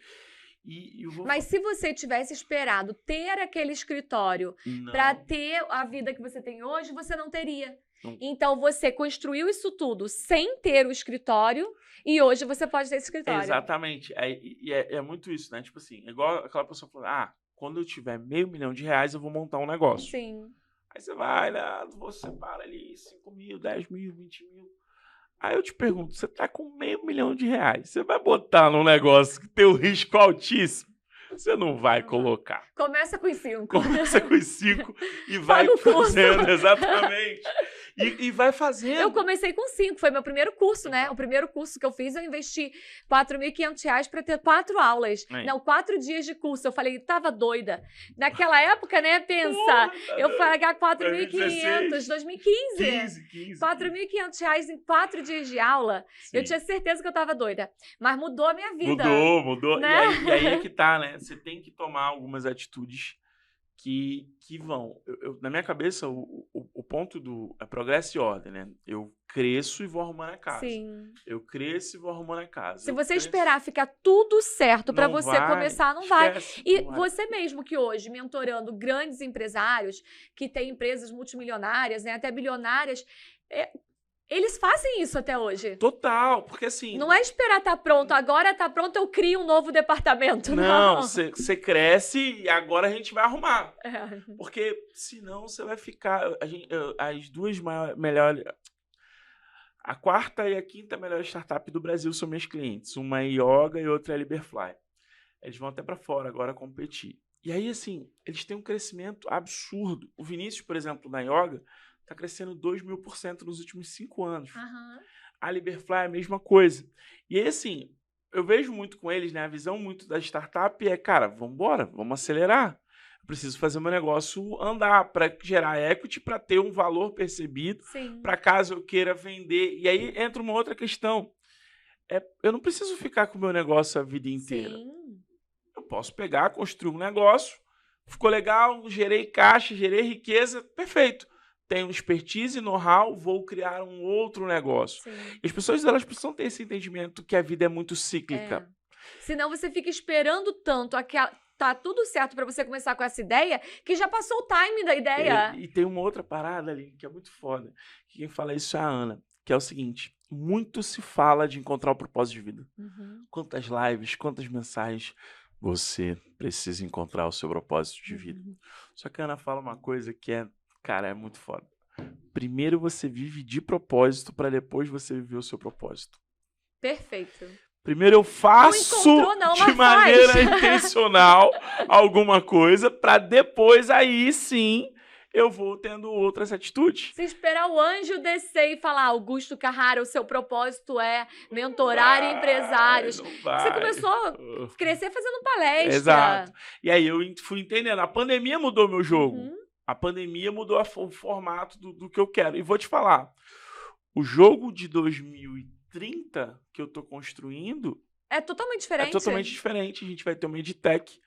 Mas se você tivesse esperado ter aquele escritório para ter a vida que você tem hoje, você não teria. Não. Então, você construiu isso tudo sem ter o escritório e hoje você pode ter esse escritório. Exatamente. É muito isso, né? Tipo assim, igual aquela pessoa falando, quando eu tiver R$500 mil, eu vou montar um negócio. Sim. Aí você vai, né? Você para ali 5 mil, 10 mil, 20 mil. Aí eu te pergunto, você tá com R$500 mil, você vai botar num negócio que tem um risco altíssimo? Você não vai colocar. Começa com os 5. Começa com os 5 e vai fazendo, exatamente. E vai fazendo. Eu comecei com 5, foi meu primeiro curso, né? O primeiro curso que eu fiz, eu investi R$4.500 para ter 4 aulas. Aí. Não, 4 dias de curso. Eu falei, tava doida. Naquela época, né, pensa, eu pagar R$4.500, 2015. R$4.500 em 4 dias de aula. Sim. Eu tinha certeza que eu tava doida. Mas mudou a minha vida. Mudou. Né? E aí é que tá, né? Você tem que tomar algumas atitudes que vão. Na minha cabeça, o ponto é progresso e ordem, né? Eu cresço e vou arrumando a casa. Sim. Eu cresço e vou arrumando a casa. Se você esperar ficar tudo certo para você começar, não vai. E você mesmo que hoje, mentorando grandes empresários, que têm empresas multimilionárias, né, até bilionárias, eles fazem isso até hoje. Total, porque assim... Não é esperar estar pronto, agora está pronto, eu crio um novo departamento. Não, você cresce e agora a gente vai arrumar. Porque senão você vai ficar... As duas melhores... A quarta e a quinta melhor startup do Brasil são minhas clientes. Uma é Yoga e outra é Liberfly. Eles vão até para fora agora competir. E aí, assim, eles têm um crescimento absurdo. O Vinícius, por exemplo, na yoga, está crescendo 2.000% nos últimos 5 anos. A Liberfly é a mesma coisa. E aí, assim, eu vejo muito com eles, né? A visão muito da startup é, cara, vamos embora, vamos acelerar. Eu preciso fazer meu negócio andar para gerar equity, para ter um valor percebido, para caso eu queira vender. E aí entra uma outra questão. Eu não preciso ficar com o meu negócio a vida inteira. Eu posso pegar, construir um negócio, ficou legal, gerei caixa, gerei riqueza, perfeito. Tenho expertise, know-how, vou criar um outro negócio. E as pessoas, elas precisam ter esse entendimento que a vida é muito cíclica. Senão você fica esperando tanto tá tudo certo para você começar com essa ideia, que já passou o time da ideia. E tem uma outra parada ali que é muito foda. Quem fala isso é a Ana, que é o seguinte: muito se fala de encontrar o propósito de vida. Quantas lives, quantas mensagens. Você precisa encontrar o seu propósito de vida. Só que a Ana fala uma coisa que cara, é muito foda. Primeiro você vive de propósito para depois você viver o seu propósito. Perfeito. Primeiro eu faço de maneira intencional alguma coisa para depois aí sim eu vou tendo outras atitudes. Se esperar o anjo descer e falar, Augusto Carrara, o seu propósito é mentorar empresários. Você começou a crescer fazendo palestra. Exato. E aí eu fui entendendo. A pandemia mudou meu jogo. A pandemia mudou o formato do que eu quero. E vou te falar, o jogo de 2030 que eu tô construindo é totalmente diferente. É totalmente diferente. A gente vai ter uma EdTech.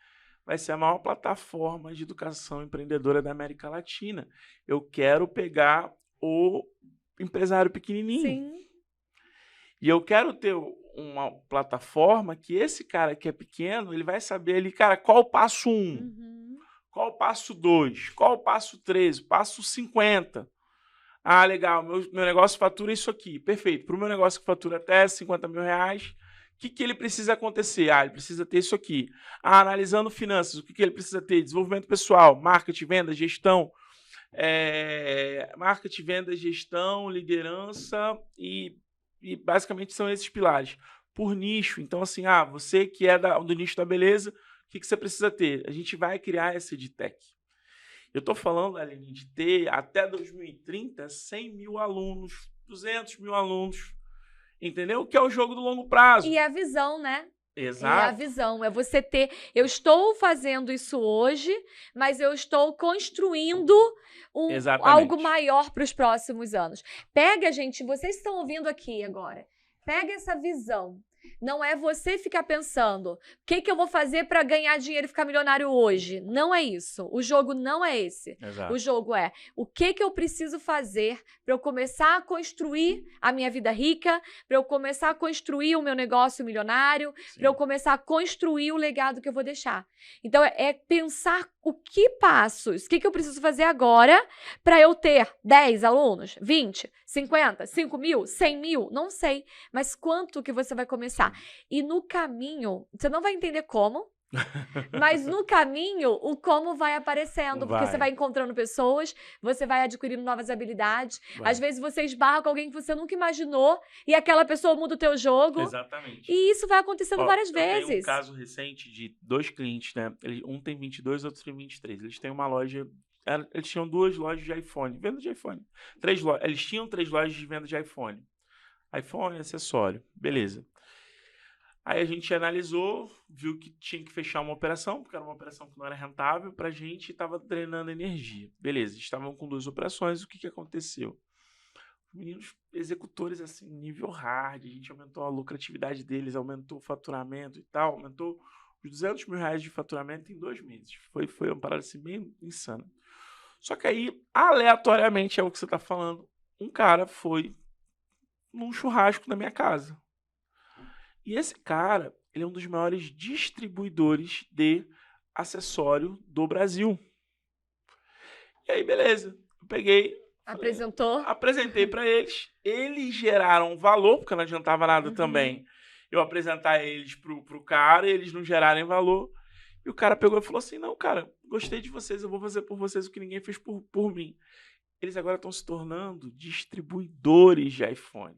Vai ser a maior plataforma de educação empreendedora da América Latina. Eu quero pegar o empresário pequenininho. E eu quero ter uma plataforma que esse cara que é pequeno, ele vai saber ali, cara, qual o passo 1? Qual o passo 2? Qual o passo 13? Passo 50? Ah, legal, meu negócio fatura isso aqui. Perfeito. Para o meu negócio que fatura até 50 mil reais, o que ele precisa acontecer? Ele precisa ter isso aqui. Analisando finanças, o que ele precisa ter? Desenvolvimento pessoal, marketing, venda, gestão. Marketing, venda, gestão, liderança e basicamente são esses pilares. Por nicho. Então, assim, você que é do nicho da beleza, o que você precisa ter? A gente vai criar essa EdTech. Eu estou falando, Aline, de ter até 2030 100 mil alunos, 200 mil alunos. Entendeu? Que é o jogo do longo prazo. E a visão, né? Exato. É a visão, é você ter... Eu estou fazendo isso hoje, mas eu estou construindo algo maior para os próximos anos. Pega, gente, vocês estão ouvindo aqui agora. Pega essa visão. Não é você ficar pensando, o que eu vou fazer para ganhar dinheiro e ficar milionário hoje? Não é isso. O jogo não é esse. Exato. O jogo é o que eu preciso fazer para eu começar a construir a minha vida rica, para eu começar a construir o meu negócio milionário, para eu começar a construir o legado que eu vou deixar. Então, é pensar o que passos, o que eu preciso fazer agora para eu ter 10 alunos, 20, 50, 5 mil, 100 mil, não sei. Mas quanto que você vai começar? E no caminho, você não vai entender como, mas no caminho, o como vai aparecendo. Porque você vai encontrando pessoas, você vai adquirindo novas habilidades. Às vezes você esbarra com alguém que você nunca imaginou e aquela pessoa muda o teu jogo. Exatamente. E isso vai acontecendo várias vezes. Eu tenho um caso recente de 2 clientes, né? Um tem 22, outro tem 23. Eles têm uma loja... Eles tinham 2 lojas de iPhone, venda de iPhone. 3 lojas. Eles tinham 3 lojas de venda de iPhone. iPhone, acessório. Beleza. Aí a gente analisou, viu que tinha que fechar uma operação, porque era uma operação que não era rentável pra gente e estava drenando energia. Beleza, estavam com 2 operações, o que aconteceu? Os meninos executores, assim, nível hard, a gente aumentou a lucratividade deles, aumentou o faturamento e tal, aumentou os 200 mil reais de faturamento em 2 meses. Foi uma parada assim bem insana. Só que aí, aleatoriamente, é o que você tá falando, um cara foi num churrasco na minha casa. E esse cara, ele é um dos maiores distribuidores de acessório do Brasil. E aí, beleza. Eu peguei... Apresentei para eles. Eles geraram valor, porque não adiantava nada também eu apresentar eles pro cara e eles não gerarem valor. E o cara pegou e falou assim, não, cara, gostei de vocês, eu vou fazer por vocês o que ninguém fez por mim. Eles agora estão se tornando distribuidores de iPhone.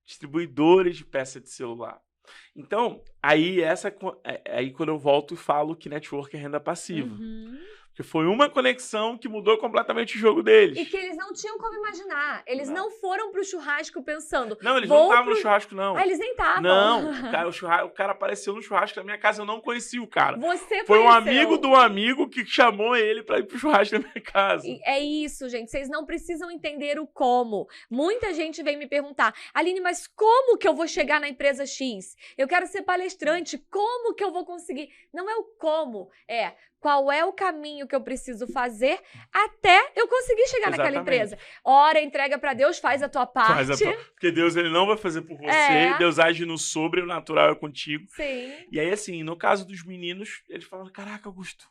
Distribuidores de peça de celular. Então, aí quando eu volto e falo que network é renda passiva. Porque foi uma conexão que mudou completamente o jogo deles. E que eles não tinham como imaginar. Eles não foram pro churrasco pensando... Não, eles não estavam no churrasco, não. Ah, eles nem estavam. Não, o cara apareceu no churrasco da minha casa, eu não conhecia o cara. Você Foi conheceu. um amigo do amigo que chamou ele pra ir pro churrasco da minha casa. É isso, gente. Vocês não precisam entender o como. Muita gente vem me perguntar, Aline, mas como que eu vou chegar na empresa X? Eu quero ser palestrante, como que eu vou conseguir? Não é o como, qual é o caminho que eu preciso fazer até eu conseguir chegar naquela empresa. Ora, entrega pra Deus, faz a tua parte. Porque Deus, ele não vai fazer por você. Deus age no sobrenatural, é contigo. Sim. E aí, assim, no caso dos meninos, eles falam, caraca, Augusto,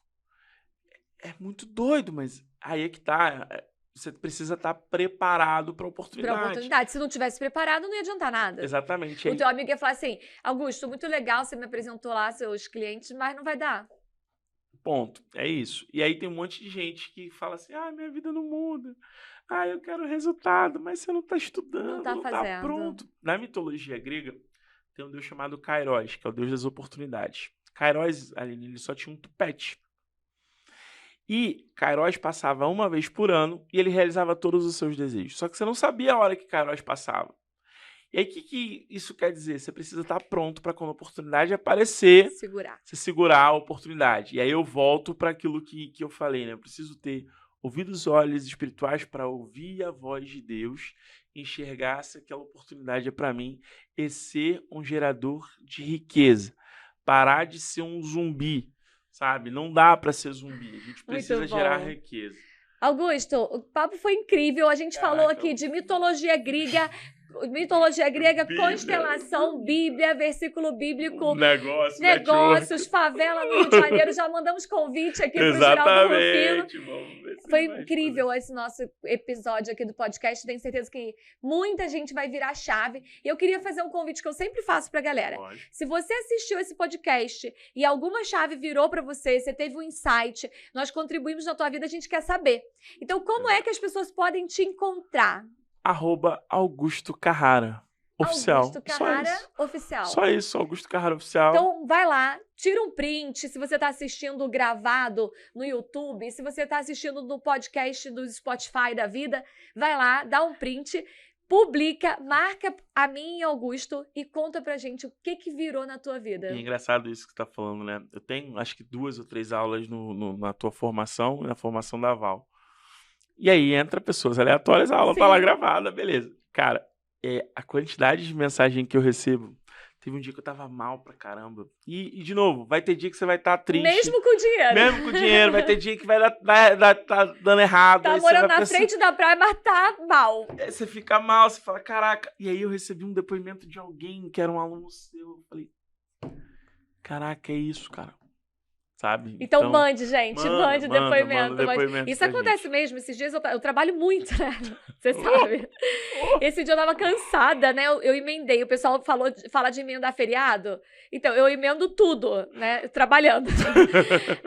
é muito doido, mas aí é que tá... Você precisa estar preparado para a oportunidade. Se não tivesse preparado, não ia adiantar nada. Exatamente. O teu amigo ia falar assim, Augusto, muito legal, você me apresentou lá seus clientes, mas não vai dar. Ponto. É isso. E aí tem um monte de gente que fala assim, minha vida não muda. Eu quero resultado, mas você não está estudando, não está pronto. Na mitologia grega, tem um deus chamado Kairos, que é o deus das oportunidades. Kairos, Aline, ele só tinha um tupete. E Kairos passava uma vez por ano e ele realizava todos os seus desejos. Só que você não sabia a hora que Kairos passava. E aí, o que isso quer dizer? Você precisa estar pronto para quando a oportunidade aparecer, você segurar a oportunidade. E aí eu volto para aquilo que eu falei, né? Eu preciso ter ouvidos e olhos espirituais para ouvir a voz de Deus, enxergar se aquela oportunidade é para mim e ser um gerador de riqueza. Parar de ser um zumbi. Sabe? Não dá para ser zumbi. A gente precisa gerar riqueza. Augusto, o papo foi incrível. A gente falou aqui de mitologia grega, constelação, Bíblia, versículo bíblico, negócios, favela no Rio de Janeiro. Já mandamos convite aqui para o Geraldo Rufino. Foi incrível esse nosso episódio aqui do podcast. Tenho certeza que muita gente vai virar a chave. E eu queria fazer um convite que eu sempre faço para a galera. Se você assistiu esse podcast e alguma chave virou para você, você teve um insight, nós contribuímos na tua vida, a gente quer saber. Então, como é que as pessoas podem te encontrar? @Augusto Carrara. Oficial. Augusto Carrara Oficial. Só isso, Augusto Carrara Oficial. Então, vai lá, tira um print se você está assistindo gravado no YouTube, se você está assistindo no podcast do Spotify da vida, vai lá, dá um print, publica, marca a mim e Augusto e conta pra gente o que virou na tua vida. É engraçado isso que você tá falando, né? Eu tenho, acho que 2 ou 3 aulas na tua formação e na formação da Val. E aí entra pessoas aleatórias, a aula tá lá gravada, beleza. Cara, a quantidade de mensagem que eu recebo, teve um dia que eu tava mal pra caramba. E de novo, vai ter dia que você vai estar triste. Mesmo com dinheiro. Vai ter dia que vai tá dando errado. Tá morando na frente da praia, mas tá mal. Você fica mal, você fala, caraca. E aí eu recebi um depoimento de alguém que era um aluno seu. Eu falei, caraca, é isso, cara. Sabe? Então mande, gente. Mande depoimento. Isso acontece mesmo. Esses dias eu trabalho muito, né? Você sabe. Esse dia eu tava cansada, né? Eu emendei. O pessoal fala de emendar feriado. Então, eu emendo tudo, né? Trabalhando.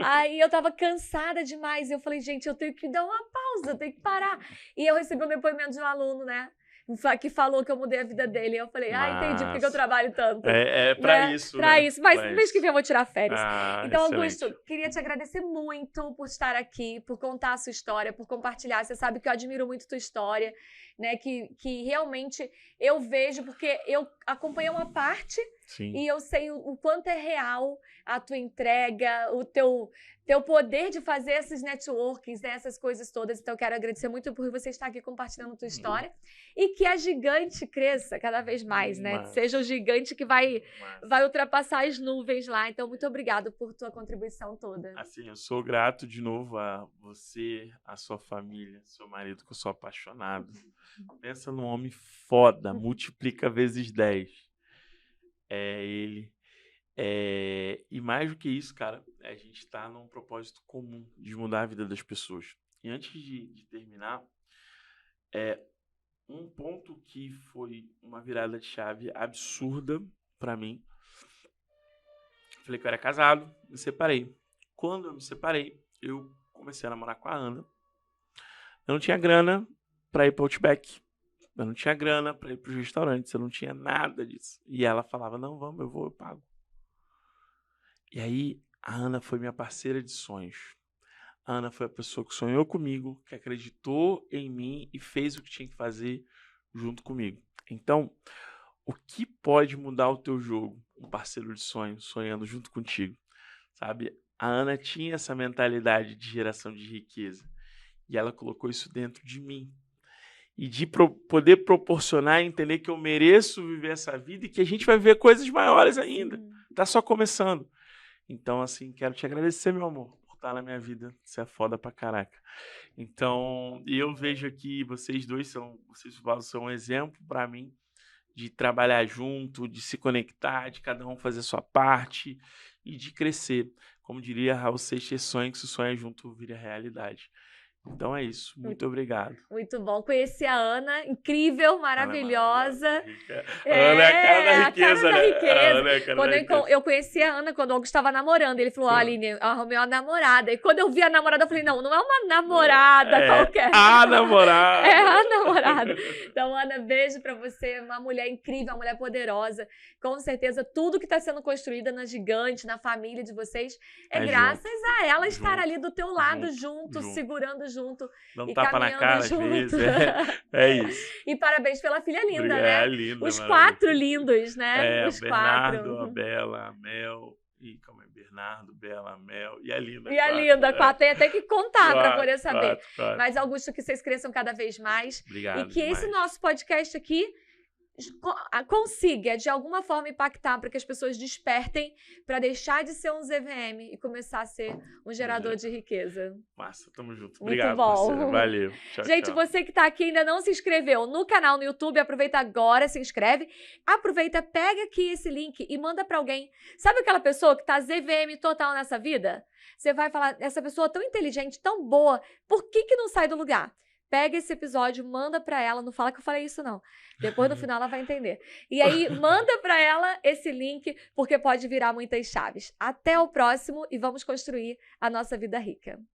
Aí eu tava cansada demais. E eu falei, gente, eu tenho que dar uma pausa, eu tenho que parar. E eu recebi um depoimento de um aluno, né? Que falou que eu mudei a vida dele. Eu falei, entendi porque eu trabalho tanto. É pra isso. Pra isso. Mas no mês que vem eu vou tirar férias. Então, excelente. Augusto, queria te agradecer muito por estar aqui, por contar a sua história, por compartilhar. Você sabe que eu admiro muito tua história, né? Que realmente eu vejo, porque eu acompanhei uma parte. Sim. E eu sei o quanto é real a tua entrega, o teu poder de fazer esses networkings, né, essas coisas todas. Então, eu quero agradecer muito por você estar aqui compartilhando a tua história. E que a gigante cresça cada vez mais, né? Seja o gigante que vai ultrapassar as nuvens lá. Então, muito obrigado por tua contribuição toda. Assim, eu sou grato de novo a você, a sua família, seu marido, que eu sou apaixonado. Pensa num homem foda, multiplica vezes 10. É ele. E mais do que isso, cara, a gente tá num propósito comum de mudar a vida das pessoas. E antes de terminar, um ponto que foi uma virada de chave absurda pra mim. Falei que eu era casado, me separei. Quando eu me separei, eu comecei a namorar com a Ana. Eu não tinha grana pra ir pra Outback. Eu não tinha grana para ir para os restaurantes, eu não tinha nada disso. E ela falava, não, vamos, eu pago. E aí, a Ana foi minha parceira de sonhos. A Ana foi a pessoa que sonhou comigo, que acreditou em mim e fez o que tinha que fazer junto comigo. Então, o que pode mudar o teu jogo? Um parceiro de sonho, sonhando junto contigo, sabe? A Ana tinha essa mentalidade de geração de riqueza e ela colocou isso dentro de mim. E de poder proporcionar e entender que eu mereço viver essa vida e que a gente vai ver coisas maiores ainda. Tá só começando. Então, assim, quero te agradecer, meu amor, por estar na minha vida. Você é foda pra caraca. Então, eu vejo aqui, vocês são um exemplo para mim de trabalhar junto, de se conectar, de cada um fazer a sua parte e de crescer. Como diria Raul Seixas, sonha que se sonha junto vira realidade. Então é isso. Muito obrigado. Muito bom. Conheci a Ana, incrível, maravilhosa. Ana é a cara da riqueza, né? Ana é a cara da riqueza. Eu conheci a Ana quando o Augusto estava namorando. Ele falou, Aline, eu arrumei uma namorada. E quando eu vi a namorada, eu falei, não é uma namorada qualquer. A namorada. É a namorada. Então, Ana, beijo pra você. Uma mulher incrível, uma mulher poderosa. Com certeza, tudo que está sendo construído na Gigante, na família de vocês, é graças a ela estar ali do teu lado, junto. Segurando junto. Não tapa na cara, às vezes. É isso. E parabéns pela filha linda, obrigado, né? Linda, os 4 lindos, né? Os Bernardo, 4. A Bela, a Mel. Calma aí, Bernardo, Bela, a Mel. E a Linda. E a Linda, 4. Tem até que contar para poder saber. 4. Mas, Augusto, que vocês cresçam cada vez mais. Obrigado. E que esse nosso podcast aqui consiga, de alguma forma, impactar para que as pessoas despertem para deixar de ser um ZVM e começar a ser um gerador de riqueza. Massa, tamo junto. Muito Obrigado, bom. Parceiro. Valeu. Tchau, gente, tchau. Você que tá aqui ainda não se inscreveu no canal no YouTube, aproveita agora, se inscreve. Aproveita, pega aqui esse link e manda para alguém. Sabe aquela pessoa que tá ZVM total nessa vida? Você vai falar, essa pessoa tão inteligente, tão boa, por que não sai do lugar? Pega esse episódio, manda pra ela, não fala que eu falei isso não. Depois no final ela vai entender. E aí manda pra ela esse link, porque pode virar muitas chaves. Até o próximo e vamos construir a nossa vida rica.